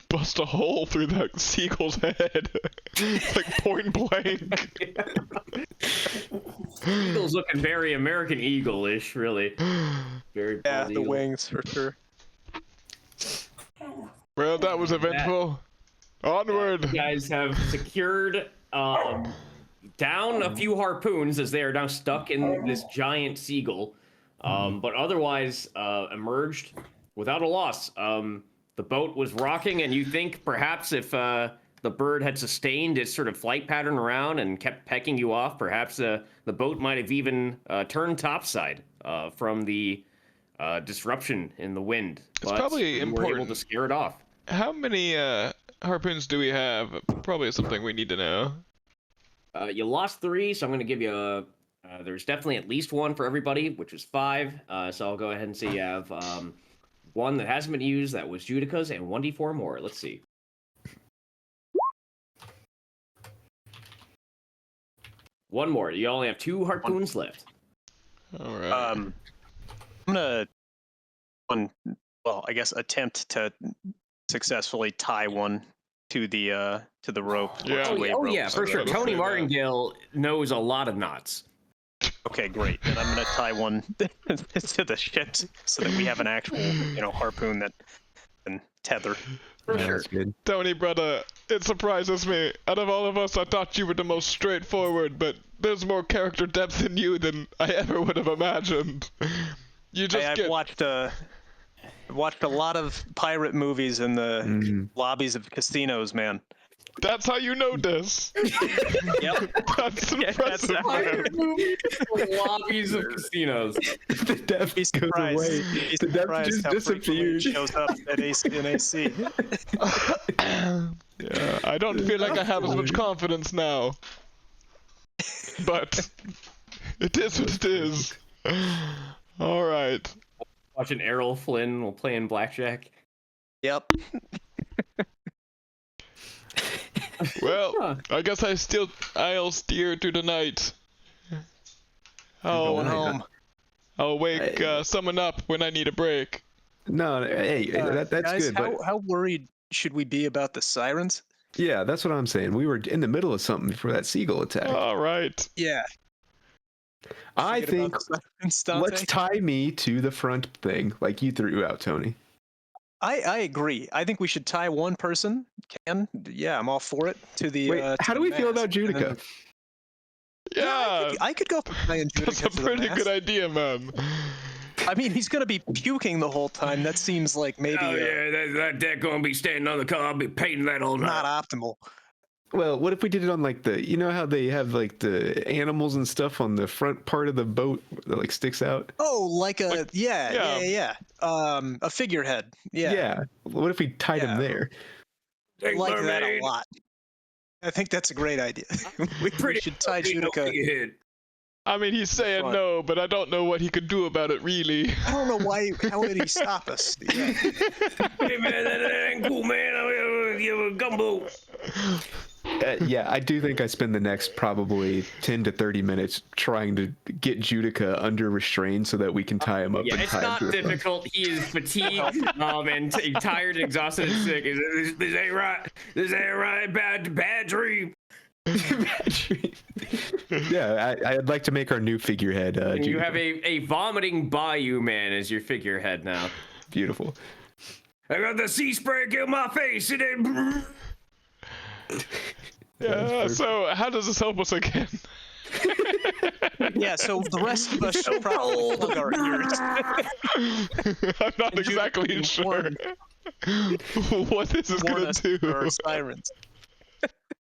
bust a hole through that seagull's head. Like point blank. Eagle's looking very American Eagle-ish, really. Very Yeah, bald the eagle. wings for sure. Well, that was eventful. Onward. You guys have secured down a few harpoons as they are now stuck in this giant seagull, but otherwise emerged without a loss. The boat was rocking, and you think perhaps if the bird had sustained its sort of flight pattern around and kept pecking you off, perhaps the boat might have even turned topside from the disruption in the wind. It's But probably you were able important. to scare it off. How many harpoons do we have? Probably something we need to know. You lost 3, so I'm going to give you there's definitely at least 1 for everybody, which is 5. So I'll go ahead and say you have 1 that hasn't been used, that was Judica's, and 1d4 more. Let's see. One more. You only have 2 harpoons left. All right. I'm gonna attempt to successfully tie one to the rope. or Yeah. to a Oh rope. yeah, for sure. Let's Tony do that. Martingale knows a lot of knots. Okay, great. Then I'm gonna tie one to the ship so that we have an actual, harpoon that can tether. For Yeah, sure. that's good. Tony, brother, it surprises me. Out of all of us, I thought you were the most straightforward, but there's more character depth in you than I ever would have imagined. You just I've get... watched a lot of pirate movies in the lobbies of casinos, man. That's how you know this. Yep. That's Yeah, that's impressive, man. Lobbies of casinos. The depth Be goes surprised. away. Be The depth surprised just how frequently it disappears. shows up at AC. Yeah, I don't feel like I have as much confidence now. But it is what it is. All right. Watching Errol Flynn while playing blackjack. Yep. Well, I guess I'll steer through the night. Going I'll home. wake someone up when I need a break. No, hey, that's Guys, good. But how worried should we be about the sirens? yeah, that's what I'm saying. We were in the middle of something before that seagull attack. All right. Yeah. I Forget think about the sirens, Dante. let's tie me to the front thing like you threw out, Tony. I agree. I think we should tie one person. Yeah, I'm all for it. To the. Wait, to how do the we feel about mast. And then- Judica? Yeah, I could go for tying Judica that's a to the pretty mast. good idea, man. I mean, he's gonna be puking the whole time. That seems like maybe that deck gonna be standing on the car. I'll be painting that all not optimal. Well, what if we did it on like you know how they have like the animals and stuff on the front part of the boat that like sticks out? Oh, like a Like- yeah. A figurehead. Yeah, Yeah. What if we tied him Yeah. there? like that a lot. I think that's a great idea. we should tie Judica. I mean, he's saying Fun. no, but I don't know what he could do about it, really. I don't know why. How would he stop us? Yeah. Hey man, that ain't cool, man. I'm gonna give a gumbo. Yeah, I do think I spend the next probably 10 to 30 minutes trying to get Judica under restraint so that we can tie him up. Yeah, and it's tie him not to the front. difficult. He is fatigued, and tired, and exhausted, and sick. This ain't right. This ain't right. Bad dream. Yeah, I'd like to make our new figurehead. And you Judica. have a vomiting bayou man as your figurehead now. Beautiful. I got the sea spray kill my face. It ain't. Yeah, so how does this help us again? Yeah. So the rest of us should probably plug our ears. I'm not And Judica exactly can sure warn- what this is warn gonna us do. for our sirens.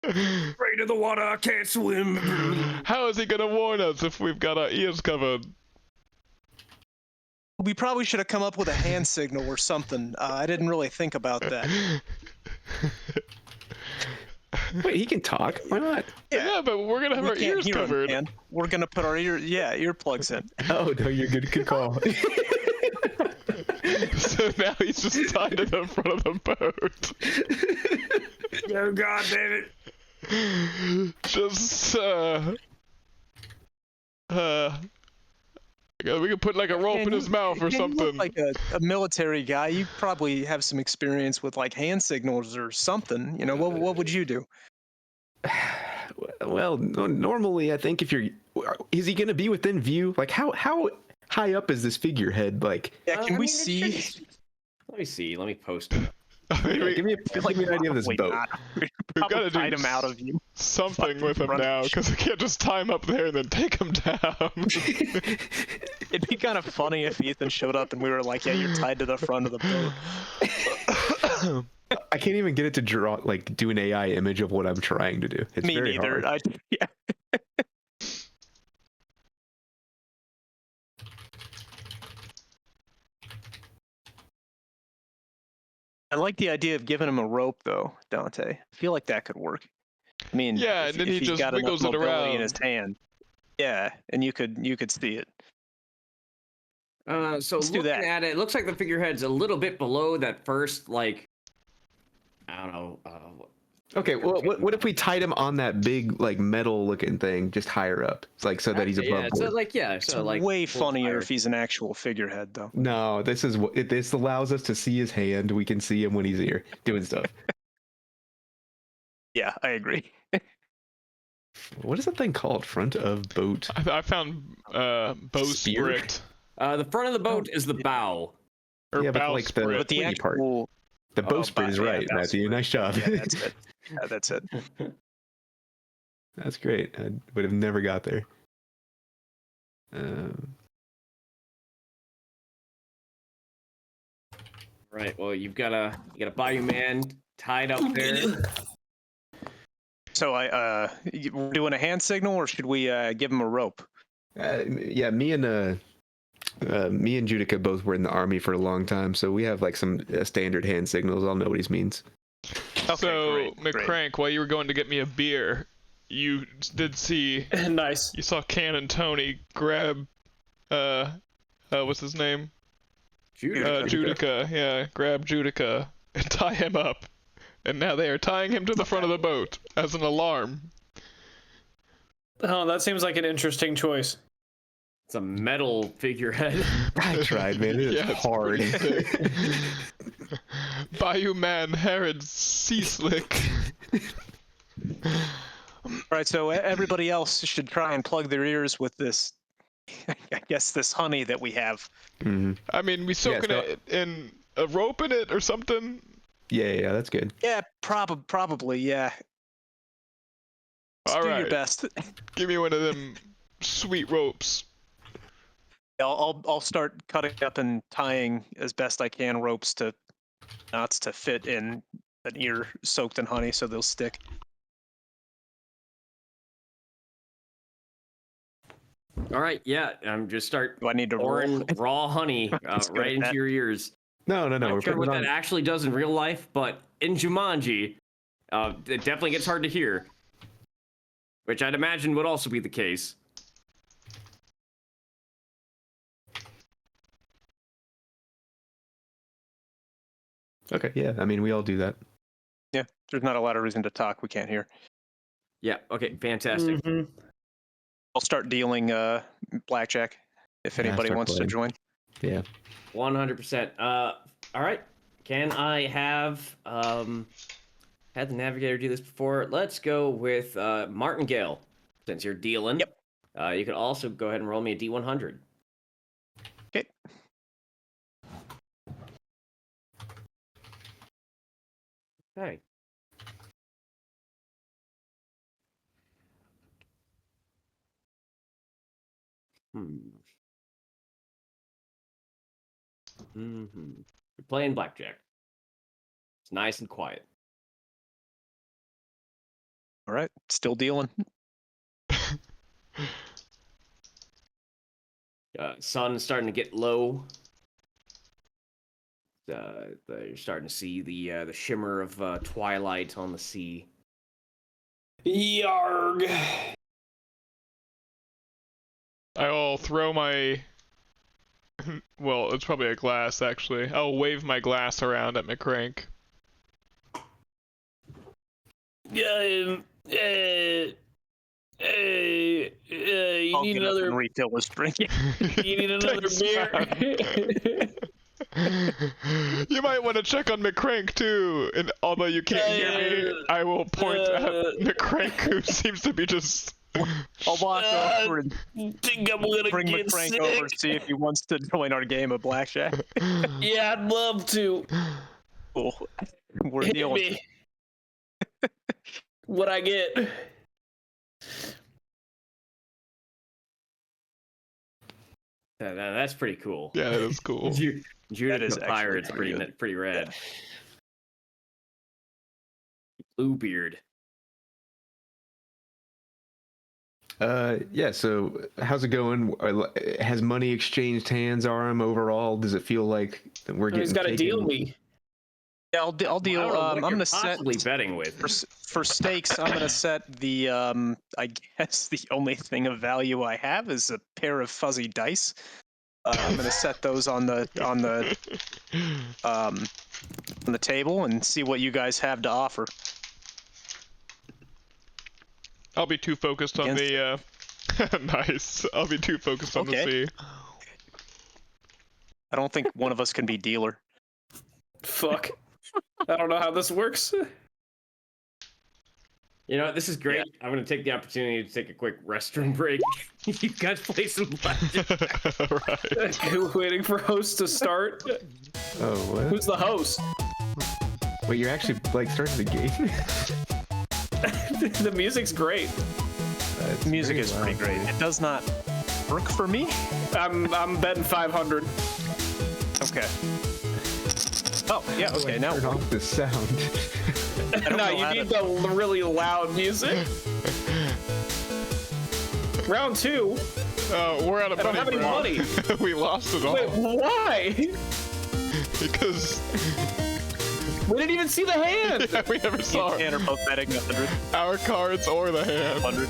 Afraid of the water. I can't swim. How is he gonna warn us if we've got our ears covered? We probably should have come up with a hand signal or something. I didn't really think about that. Wait, he can talk. Why not? Yeah, but we're gonna have We our can't ears hear him, covered. man. We're gonna put our earplugs in. Oh no, you're good. Good call. So now he's just tied to the front of the boat. Oh God damn it. Just we could put like a rope in his mouth or You something. look like a military guy. You probably have some experience with like hand signals or something. You know, what would you do? Well, normally I think if you're, is he gonna be within view? Like how high up is this figurehead? Like, Yeah, can I we mean, it see? should- Let me see. Let me post it. I mean, give me an idea of this Probably boat. not. we've Probably got to do hide him out of view. something with him Run- now, because we can't just tie him up there and then take him down. It'd be kind of funny if Ethan showed up and we were like, "Yeah, you're tied to the front of the boat." I can't even get it to draw, like, do an AI image of what I'm trying to do. It's Me very neither. hard. Yeah. I like the idea of giving him a rope, though, Dante. I feel like that could work. I mean, Yeah, if, and then if he he's just got enough wiggles it mobility in around. his hand. Yeah, and you could see it. So Let's do looking that. at it, it looks like the figurehead's a little bit below that first, like, I don't know. Okay, well, what if we tied him on that big, like, metal-looking thing just higher up? It's like so that he's above yeah, board. so like, yeah, It's so like way a little funnier higher. if he's an actual figurehead, though. No, this is what this allows us to see his hand. We can see him when he's here doing stuff. Yeah, I agree. What is that thing called? Front of boat. I found Spear? bowsprit The front of the boat is the bow. or Yeah, but like the- bowsprit. But the pointy part. actual The bowsprit is yeah, right, Matthew. bowsprit. Nice job. Yeah, that's it. Yeah, that's it. That's great. I would have never got there. Right. Well, you got a Bayou man tied up there. So we're doing a hand signal, or should we give him a rope? Yeah, me and Judica both were in the army for a long time, so we have like some standard hand signals. I'll know what he means. Okay, So, great. McCrank, while you were going to get me a beer, you did see, Nice. you saw Cannon Tony grab, what's his name? Judica, yeah, grab Judica and tie him up. And now they are tying him to the front of the boat as an alarm. Oh, that seems like an interesting choice. It's a metal figurehead. I tried, man. It is Yeah, it's hard. pretty sick. Bayou Man Herod Sea Slick. All right, so everybody else should try and plug their ears with this. I guess this honey that we have. hmm I mean, we soaking so- it in a rope in it or something? Yeah, that's good. Yeah, probably. Yeah. Just All do your right. best. Give me one of them sweet ropes. I'll start cutting up and tying as best I can ropes to knots to fit in an ear soaked in honey, so they'll stick. All right. Yeah. Just start Do I need to pouring roll? raw honey Let's go right with into that. your ears. No. I'm We're not sure putting what it that on. actually does in real life, but in Jumanji, it definitely gets hard to hear. Which I'd imagine would also be the case. Okay, yeah. I mean, we all do that. Yeah, there's not a lot of reason to talk. We can't hear. Yeah. Okay. Fantastic. Mhm. I'll start dealing blackjack if Yeah, anybody start wants playing. to join. Yeah. 100%. All right. Can I have had the navigator do this before? Let's go with Martingale, since you're dealing. Yep. You can also go ahead and roll me a D100. Okay. Okay. You're playing blackjack. It's nice and quiet. All right, still dealing. Sun's starting to get low. You're starting to see the shimmer of twilight on the sea. Yarg. I'll throw my... well, it's probably a glass, actually. I'll wave my glass around at McCrank. You I'll need get up another. and refill his drink. You need another Thanks, beer. You might want to check on McCrank too. And although you can't hear me, I will point at McCrank, who seems to be just. I'll walk over and Think I'm gonna bring get McCrank sick. over, see if he wants to join our game of blackjack. Yeah, I'd love to. Cool. We're Hit dealing. me. What I get? That's pretty cool. Yeah, that is cool. That is the Pirate's actually pretty rad. Bluebeard. Yeah, so how's it going? Has money exchanged hands, RM, overall? Does it feel like we're getting He's got to taken? deal me. Yeah, I'll deal. I don't know what I'm you're gonna set possibly betting with. for stakes. I'm gonna set the I guess the only thing of value I have is a pair of fuzzy dice. I'm gonna set those on the table and see what you guys have to offer. I'll be too focused on the. Nice. I'll be too focused on the sea. I don't think one of us can be dealer. Fuck. I don't know how this works. You know, this is great. Yeah. I'm going to take the opportunity to take a quick restroom break. You guys play some blackjack. Right. Waiting for host to start. Oh, what? Who's the host? Wait, you're actually like starting the game? The music's great. Music is pretty great. It does not work for me. I'm betting 500. Okay. Oh yeah. Okay. Now Turn off the sound. don't No, know you how need to- the really loud music. Round 2. We're out of I don't have any money. money. We lost it all. Wait, why? Because We didn't even see the hand. yeah, we never saw and are both betting 100. our cards or the hand. 100.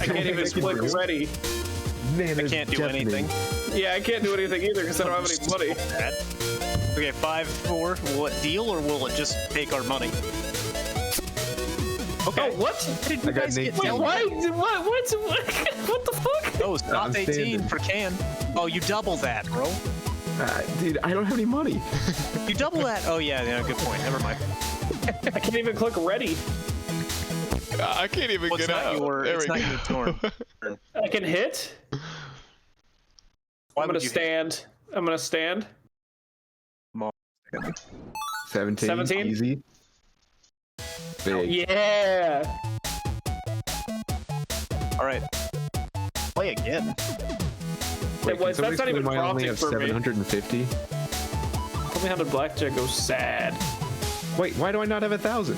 I can't even click ready. Man, I can't do anything. Yeah, I can't do anything either because I don't have any money. Okay, 5-4. Will it deal or will it just take our money? Okay. Oh, what? Did you I got guys an get 18. Wait, why? What the fuck? Oh, stop I'm 18 standing. for can. Oh, you double that, bro. Dude, I don't have any money. You double that. Oh yeah, good point. Never mind. I can't even click ready. I can't even Well, it's get not out. your- There it's we not go. your turn. I can hit. Why I'm gonna would you hit? stand. I'm gonna stand. 17. 17? Easy. Big. Yeah. All right. Play again. Wait, It was- can that's not somebody even explain why I only prompting have for me. 750? Tell me how did blackjack go sad. Wait, why do I not have 1,000?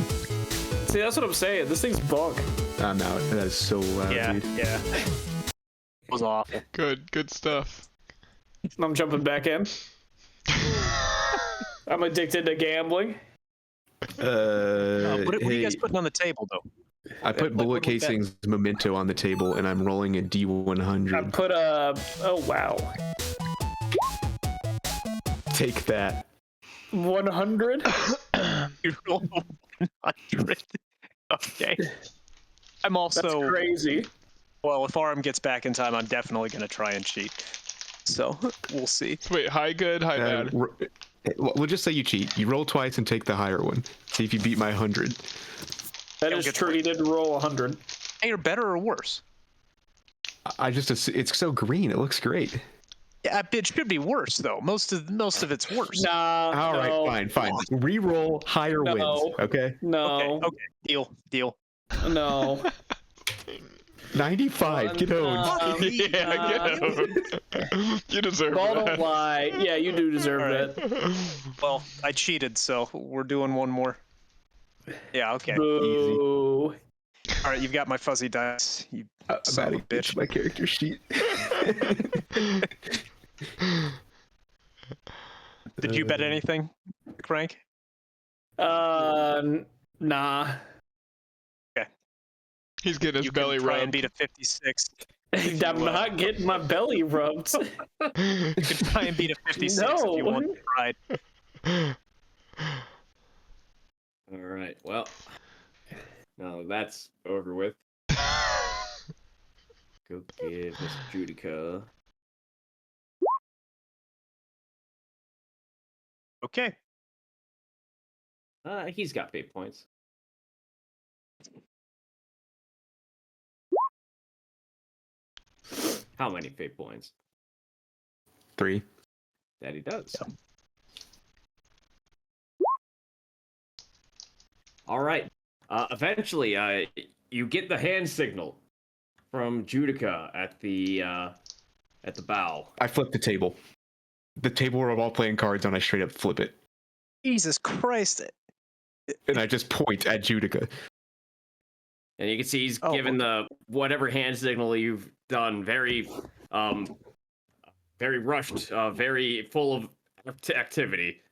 See, that's what I'm saying. This thing's bunk. I'm out. That is so loud, Yeah, dude. yeah. It was awful. Good stuff. I'm jumping back in. I'm addicted to gambling. What are you guys Hey, putting on the table, though? I put what bullet do we bet? casings memento on the table, and I'm rolling a I D100. put a. Oh wow. Take that. 100. You rolled 100. Okay. I'm That's also crazy. well. If RM gets back in time, I'm definitely gonna try and cheat. So we'll see. Wait, high good, high bad. We'll just say you cheat. You roll twice and take the higher one. See if you beat my 100. That Yeah, is good true. point. He did roll 100. Hey, you're better or worse? It's so green. It looks great. Yeah, it should be worse though. Most of it's worse. Nah. All right, fine. Reroll higher No. wins. Okay. No. Okay. Deal. No. 95. Get owned. Yeah, get out. You deserve Ball that. don't lie. Yeah, you do deserve All right. that. Well, I cheated, so we're doing one more. Yeah. Okay. Boo. All right. You've got my fuzzy dice. You I'm son of a about to bitch. bitch my character sheet. Did you bet anything, Crank? Nah. He's getting his You belly can try and rubbed. beat a 56. I'm not getting my belly rubbed. You can try and beat a 56 if you No. want to try. All right. Well, now that's over with. Go give Miss Judica. Okay. He's got fate points. How many fate points? 3. That he does. Yep. All right. Eventually, you get the hand signal from Judica at the bow. I flip the table. The table we're all playing cards on, I straight up flip it. Jesus Christ. And I just point at Judica. And you can see he's Oh, given the whatever hand signal you've done very rushed, very full of activity.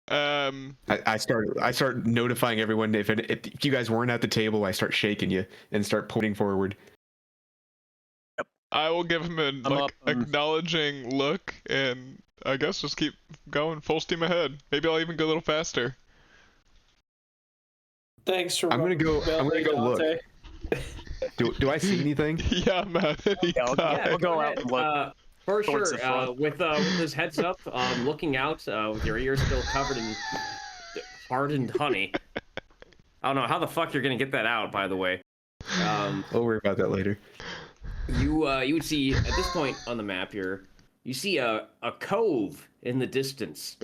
I start notifying everyone if you guys weren't at the table, I start shaking you and start pointing forward. I will give him a acknowledging look, and I guess just keep going full steam ahead. Maybe I'll even go a little faster. Thanks for. I'm gonna go look. Do I see anything? Yeah, man. I'll go out and look. For towards sure. the front. With his heads up, looking out, with your ears still covered in hardened honey. I don't know how the fuck you're gonna get that out, by the way. We'll worry about that later. You would see at this point on the map here, you see a cove in the distance,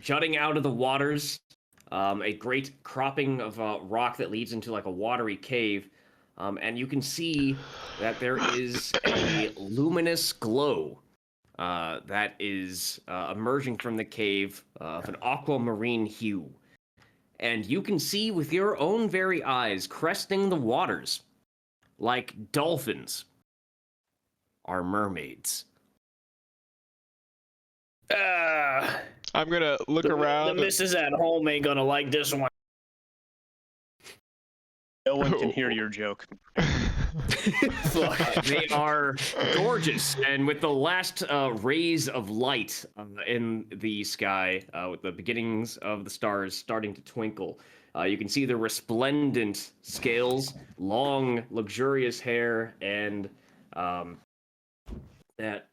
jutting out of the waters. A great cropping of rock that leads into like a watery cave, and you can see that there is a luminous glow that is emerging from the cave of an aquamarine hue, and you can see with your own very eyes, cresting the waters like dolphins, are mermaids. I'm gonna look around. The missus at home ain't gonna like this one. No one can hear your joke. They are gorgeous, and with the last rays of light in the sky, with the beginnings of the stars starting to twinkle, you can see the resplendent scales, long, luxurious hair, and that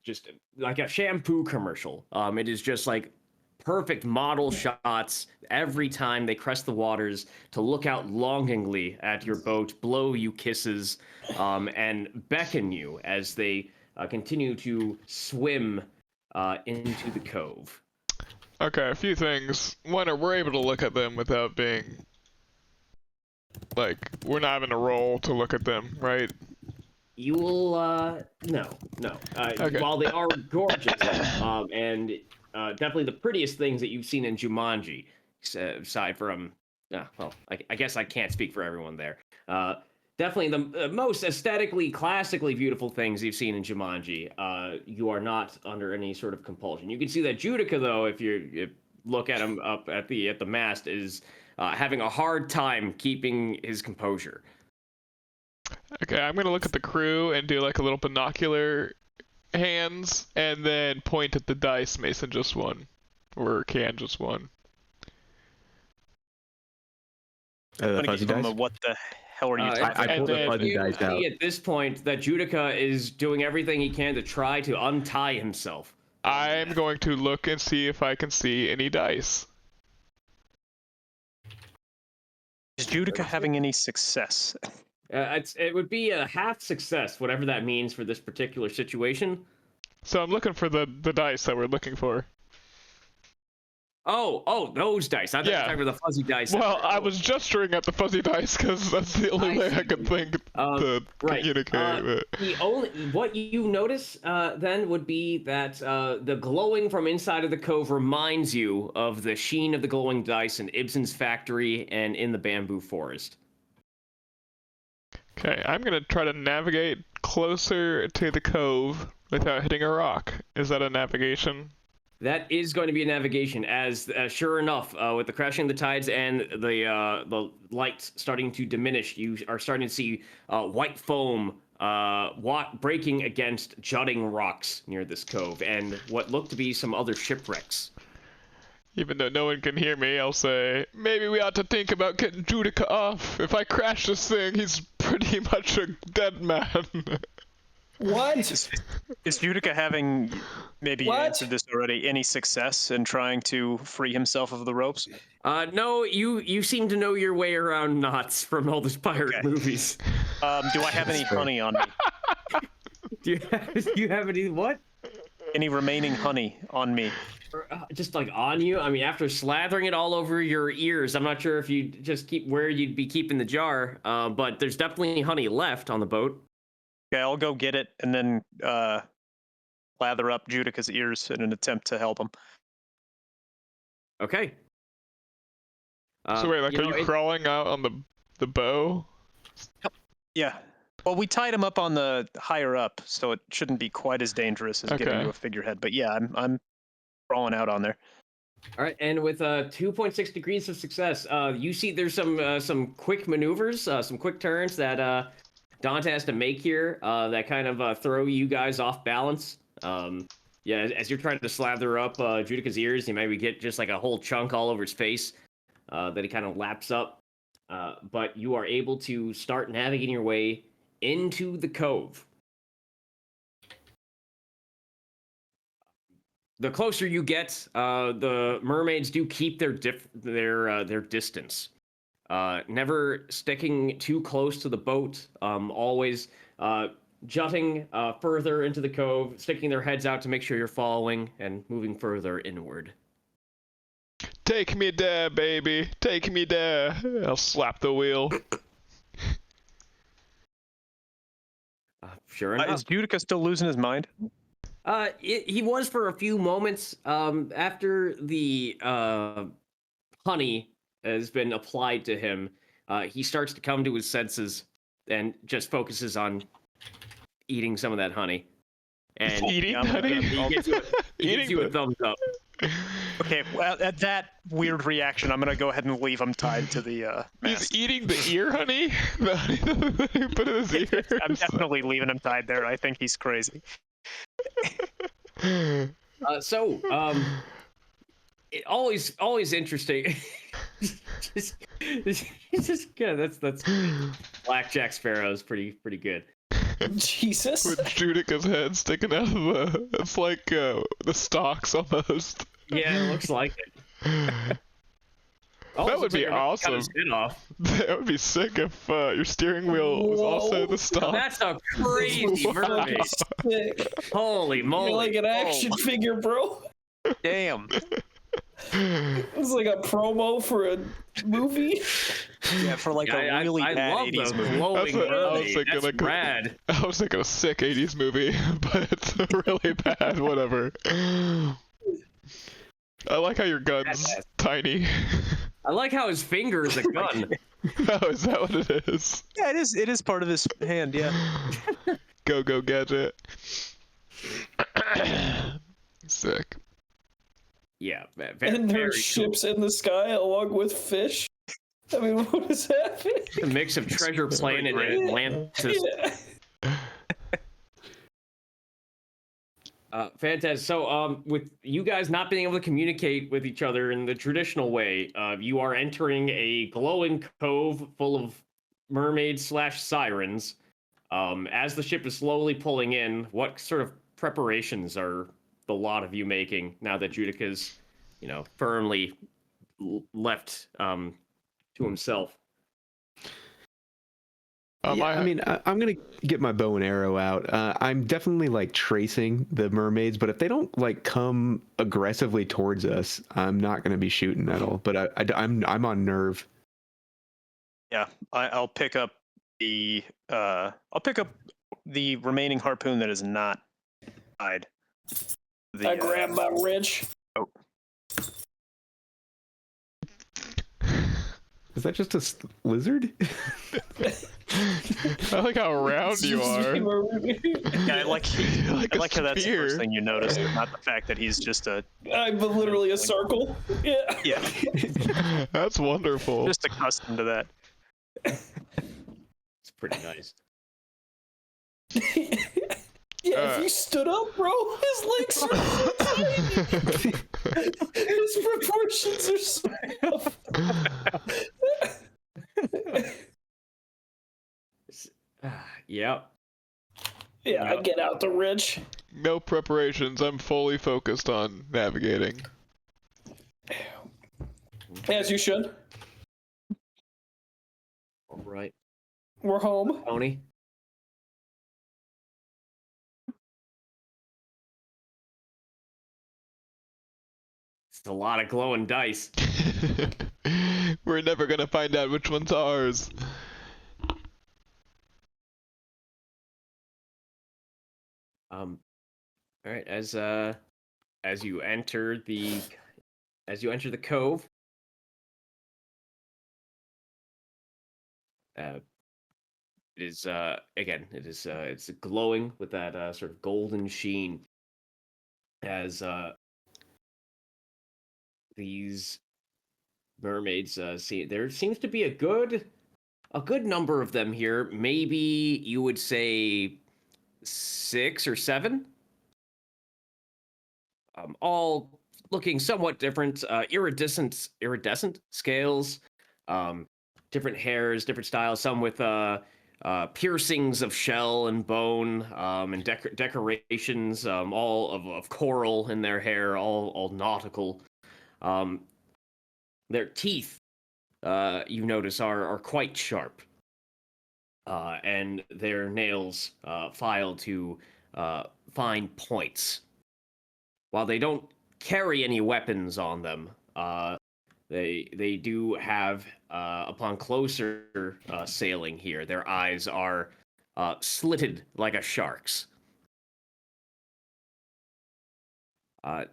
just like a shampoo commercial. It is just like perfect model shots every time they crest the waters to look out longingly at your boat, blow you kisses, and beckon you as they continue to swim into the cove. Okay, a few things. One, we're able to look at them without being like we're not having a roll to look at them, right? You will no. Okay. While they are gorgeous, and definitely the prettiest things that you've seen in Jumanji, aside from, well, I guess I can't speak for everyone there. Definitely the most aesthetically, classically beautiful things you've seen in Jumanji. You are not under any sort of compulsion. You can see that Judica, though, if you look at him up at the mast, is having a hard time keeping his composure. Okay, I'm gonna look at the crew and do like a little binocular hands, and then point at the dice. Mason just won, or Can just won. The fuzzy dice. What the hell are you talking about? I pulled the fuzzy You dice out. see at this point that Judica is doing everything he can to try to untie himself. I'm going to look and see if I can see any dice. Is Judica having any success? It would be a half success, whatever that means for this particular situation. So I'm looking for the dice that we're looking for. Oh, those dice. I thought you were talking about the fuzzy dice. Well, I was gesturing at the fuzzy dice because that's the only way I could think to communicate. What you notice then would be that the glowing from inside of the cove reminds you of the sheen of the glowing dice in Ibsen's factory and in the bamboo forest. Okay, I'm gonna try to navigate closer to the cove without hitting a rock. Is that a navigation? That is going to be a navigation, as sure enough, with the crashing of the tides and the light starting to diminish, you are starting to see white foam breaking against jutting rocks near this cove, and what look to be some other shipwrecks. Even though no one can hear me, I'll say, maybe we ought to think about getting Judica off. If I crash this thing, he's pretty much a dead man. What? Is Judica having, maybe you What? answered this already, any success in trying to free himself of the ropes? No, you seem to know your way around knots from all these pirate Okay. movies. Do I have any honey on me? Do you have any what? Any remaining honey on me? Just like on you? I mean, after slathering it all over your ears, I'm not sure if you just keep where you'd be keeping the jar. But there's definitely honey left on the boat. Okay, I'll go get it and then lather up Judica's ears in an attempt to help him. Okay. So wait, like, are you crawling out on the bow? Yeah. Well, we tied him up on the higher up, so it shouldn't be quite as dangerous as getting Okay. to a figurehead. But yeah, I'm crawling out on there. All right, and with 2.6 degrees of success, you see there's some quick maneuvers, some quick turns that Dante has to make here that kind of throw you guys off balance. Yeah, as you're trying to slather up Judica's ears, you maybe get just like a whole chunk all over his face that he kind of laps up. But you are able to start navigating your way into the cove. The closer you get, the mermaids do keep their distance. Never sticking too close to the boat. Always jutting further into the cove, sticking their heads out to make sure you're following and moving further inward. Take me there, baby. Take me there. I'll slap the wheel. Sure enough. Is Judica still losing his mind? He was for a few moments. After the honey has been applied to him, he starts to come to his senses and just focuses on eating some of that honey. And Eating honey? he gives you a thumbs up. Okay, well, at that weird reaction, I'm gonna go ahead and leave him tied to the mast. He's eating the ear honey? The honey that you put in his ears? I'm definitely leaving him tied there. I think he's crazy. It always interesting. just good. That's Black Jack Sparrow is pretty good. Jesus. With Judica's head sticking out of the... It's like the stalks almost. Yeah, it looks like it. That would be awesome. That would be sick if your steering wheel was also the stalk. That's a crazy mermaid. Sick. Holy moly. You're like an action figure, bro. Damn. It's like a promo for a movie. Yeah, for like a really I bad love 80s those movie. glowing That's what I was mermaids. thinking, That's like, rad. I was thinking a sick 80s movie, but it's really bad, whatever. I like how your gun's tiny. I like how his finger is a gun. Oh, is that what it is? Yeah, it is part of his hand, yeah. Go gadget. Sick. Yeah, And very there's ships in the sky along with fish. I mean, what is happening? cool. A mix of Treasure Planet and Atlantis. Yeah. Fantastic. So, with you guys not being able to communicate with each other in the traditional way, you are entering a glowing cove full of mermaids/sirens. As the ship is slowly pulling in, what sort of preparations are the lot of you making now that Judica's, firmly left to himself? I mean, I'm gonna get my bow and arrow out. I'm definitely like tracing the mermaids, but if they don't like come aggressively towards us, I'm not gonna be shooting at all. But I'm on nerve. Yeah, I'll pick up the remaining harpoon that is not tied. I grab my wrench. Is that just a lizard? I like how round you are. Yeah, I like how that's the spear. first thing you notice, but not the fact that he's just I'm literally a circle. Yeah. yeah, That's wonderful. just accustomed to that. It's pretty nice. Yeah, if you stood up, bro, his legs are so tiny. His proportions are so Yep. Yeah, I get out the ridge. No preparations. I'm fully focused on navigating. As you should. All right. We're home. Tony. It's a lot of glowing dice. We're never gonna find out which one's ours. All right, as you enter the cove, it is again, it's glowing with that sort of golden sheen as these mermaids see. There seems to be a good number of them here. Maybe you would say 6 or 7. All looking somewhat different. Iridescent scales, different hairs, different styles. Some with piercings of shell and bone, and decorations, all of coral in their hair, all nautical. Their teeth, you notice, are quite sharp, and their nails filed to fine points. While they don't carry any weapons on them, they do have, upon closer sailing here, their eyes are slitted like a shark's.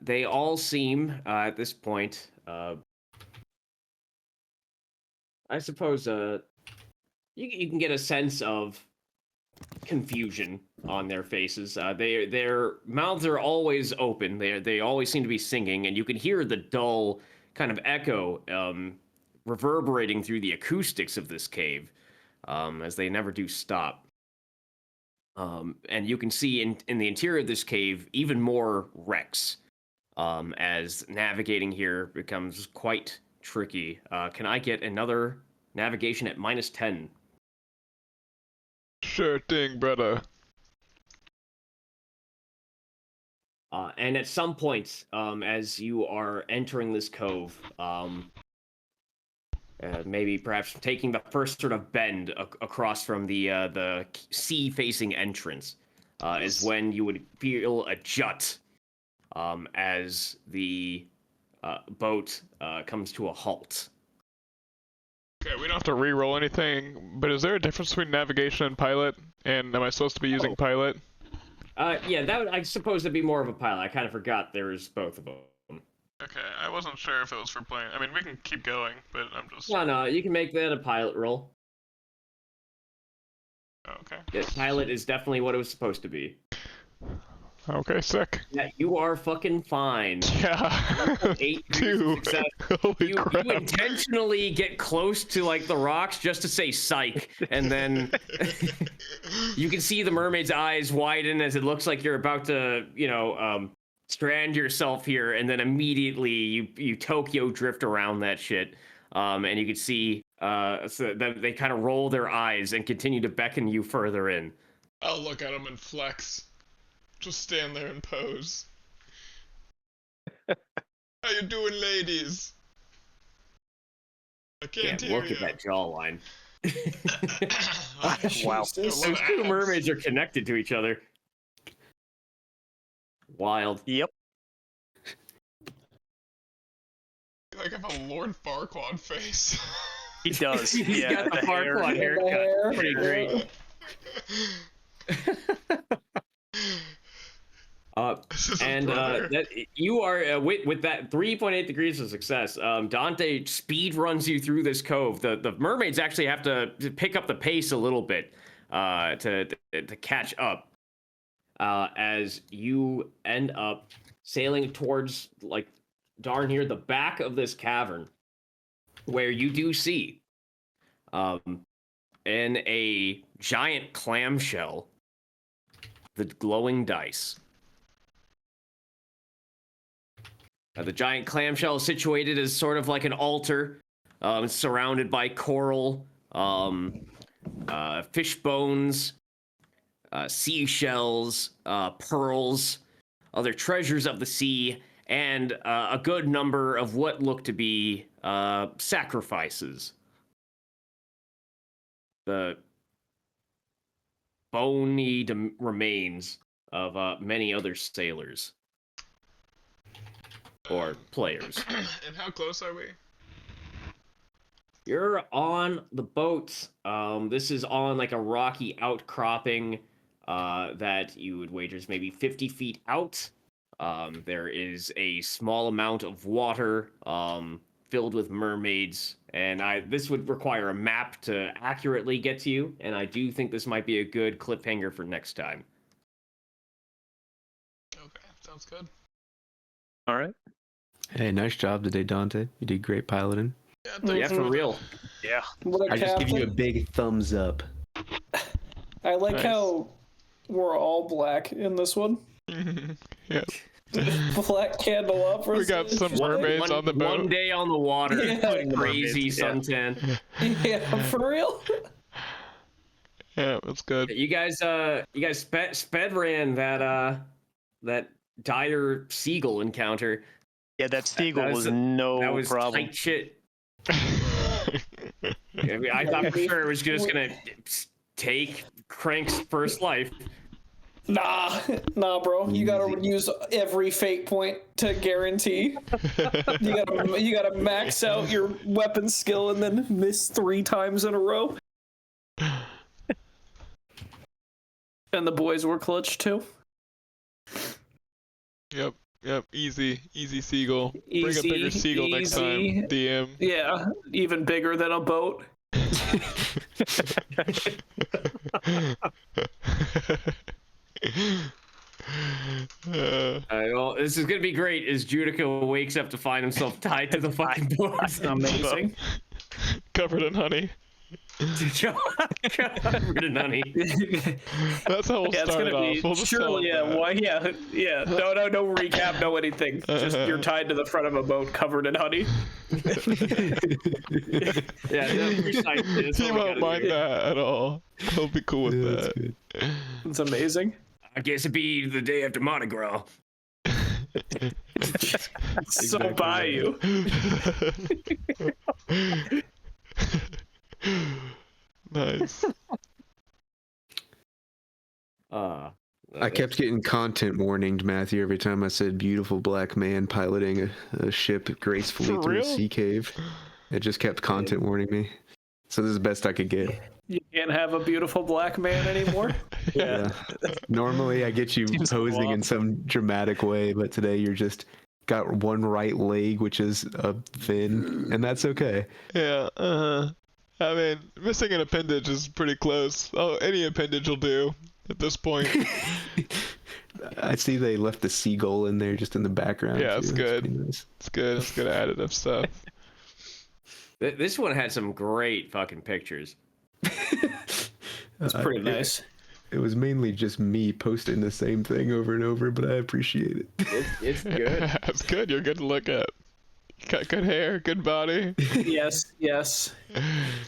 They all seem, at this point, I suppose, you can get a sense of confusion on their faces. Their mouths are always open. They always seem to be singing, and you can hear the dull kind of echo reverberating through the acoustics of this cave, as they never do stop. And you can see in the interior of this cave even more wrecks, as navigating here becomes quite tricky. Can I get another navigation at -10? Sure thing, brother. And at some point, as you are entering this cove, maybe perhaps taking the first sort of bend across from the sea-facing entrance, is when you would feel a jut, as the boat comes to a halt. Okay, we don't have to re-roll anything, but is there a difference between navigation and pilot? And am I supposed to be using pilot? Yeah, that would, I suppose, it'd be more of a pilot. I kind of forgot there's both of them. Okay, I wasn't sure if it was for playing. I mean, we can keep going, but I'm just... No, you can make that a pilot roll. Okay. Yeah, pilot is definitely what it was supposed to be. Okay, sick. Yeah, you are fucking fine. Yeah. 8 2. success. Holy crap. You intentionally get close to like the rocks just to say psych, and then you can see the mermaid's eyes widen as it looks like you're about to, strand yourself here, and then immediately you Tokyo drift around that shit, and you can see so that they kind of roll their eyes and continue to beckon you further in. I'll look at them and flex. Just stand there and pose. How you doing, ladies? I can't hear Look you. at that jawline. Wow. Those two mermaids are connected to each other. Wild. Yep. Like I have a Lord Farquaad face. He does. He's Yeah, got the Farquaad haircut. hair. Pretty great. And that you are with that 3.8 degrees of success. Dante speed runs you through this cove. The mermaids actually have to pick up the pace a little bit to catch up, as you end up sailing towards, like, darn near the back of this cavern, where you do see in a giant clamshell the glowing dice. The giant clamshell is situated as sort of like an altar. It's surrounded by coral, fish bones, seashells, pearls, other treasures of the sea, and a good number of what look to be sacrifices. The bony remains of many other sailors or players. And how close are we? You're on the boat. This is on like a rocky outcropping that you would wager is maybe 50 feet out. There is a small amount of water filled with mermaids, and this would require a map to accurately get to you, and I do think this might be a good cliffhanger for next time. Okay, sounds good. All right. Hey, nice job today, Dante. You did great piloting. Yeah, Yeah, thanks for real. Yeah. What a I just give you a captain. big thumbs up. I like Nice. how we're all black in this one. Yeah. Black candle up. We got some mermaids on the boat. One day on the water, Yeah. crazy Yeah. suntan. Yeah, for real. Yeah, that's good. You guys sped ran that dire seagull encounter. Yeah, that seagull that was was- no That was problem. tight shit. I mean, I thought for sure it was just gonna take Crank's first life. Nah, bro. You gotta use every fate point to guarantee. You gotta max out your weapon skill and then miss 3 times in a row. And the boys were clutch too. Yep, easy seagull. Bring a Easy, bigger seagull next time, easy. DM. Yeah, even bigger than a boat. Well, this is gonna be great. As Judica wakes up to find himself tied to the fucking boat. Amazing. Covered in honey. Covered in honey. That's how we'll Yeah, it's start gonna off. be We'll just tell surely. Yeah, them that. why? Yeah. No recap, no anything. Just you're tied to the front of a boat covered in honey. Yeah, no, precise. That's He what we won't gotta mind do. that at all. He'll be cool with Yeah, that's that. good. It's amazing. I guess it'd be the day after Mardi Gras. So Exactly by right. you. Nice. I kept getting content warninged, Matthew, every time I said beautiful black man piloting a ship gracefully For through a real? sea cave. It just kept content warning me. So this is the best I could get. You can't have a beautiful black man anymore. Yeah. Normally I get you Seems posing in off. some dramatic way, but today you're just got one right leg, which is a fin, and that's okay. Yeah, I mean, missing an appendage is pretty close. Oh, any appendage will do at this point. I see they left the seagull in there just in the background. Yeah, too. it's That's good. pretty nice. It's good. It's good additive stuff. This one had some great fucking pictures. That's pretty nice. It was mainly just me posting the same thing over and over, but I appreciate it. It's good. It's good. You're good to look at. Got good hair, good body. Yes.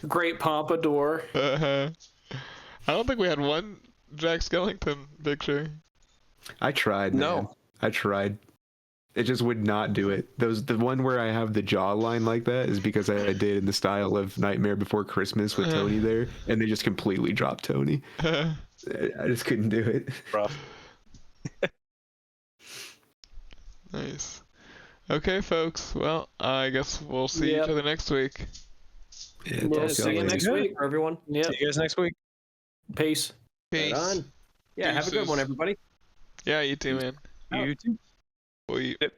Great pompadour. I don't think we had one Jack Skellington picture. I tried. Man. No. I tried. It just would not do it. The one where I have the jawline like that is because I did in the style of Nightmare Before Christmas with Tony there, and they just completely dropped Tony. I just couldn't do it. Rough. Nice. Okay, folks. Well, I guess we'll see Yep. each other next week. Yeah, We'll talk see y'all you later. next week. For everyone. Yeah. See you guys next week. Peace. Peace. Right on. Yeah, have a good Deuces. one, everybody. Yeah, you too, man. You too. Boy. Yep.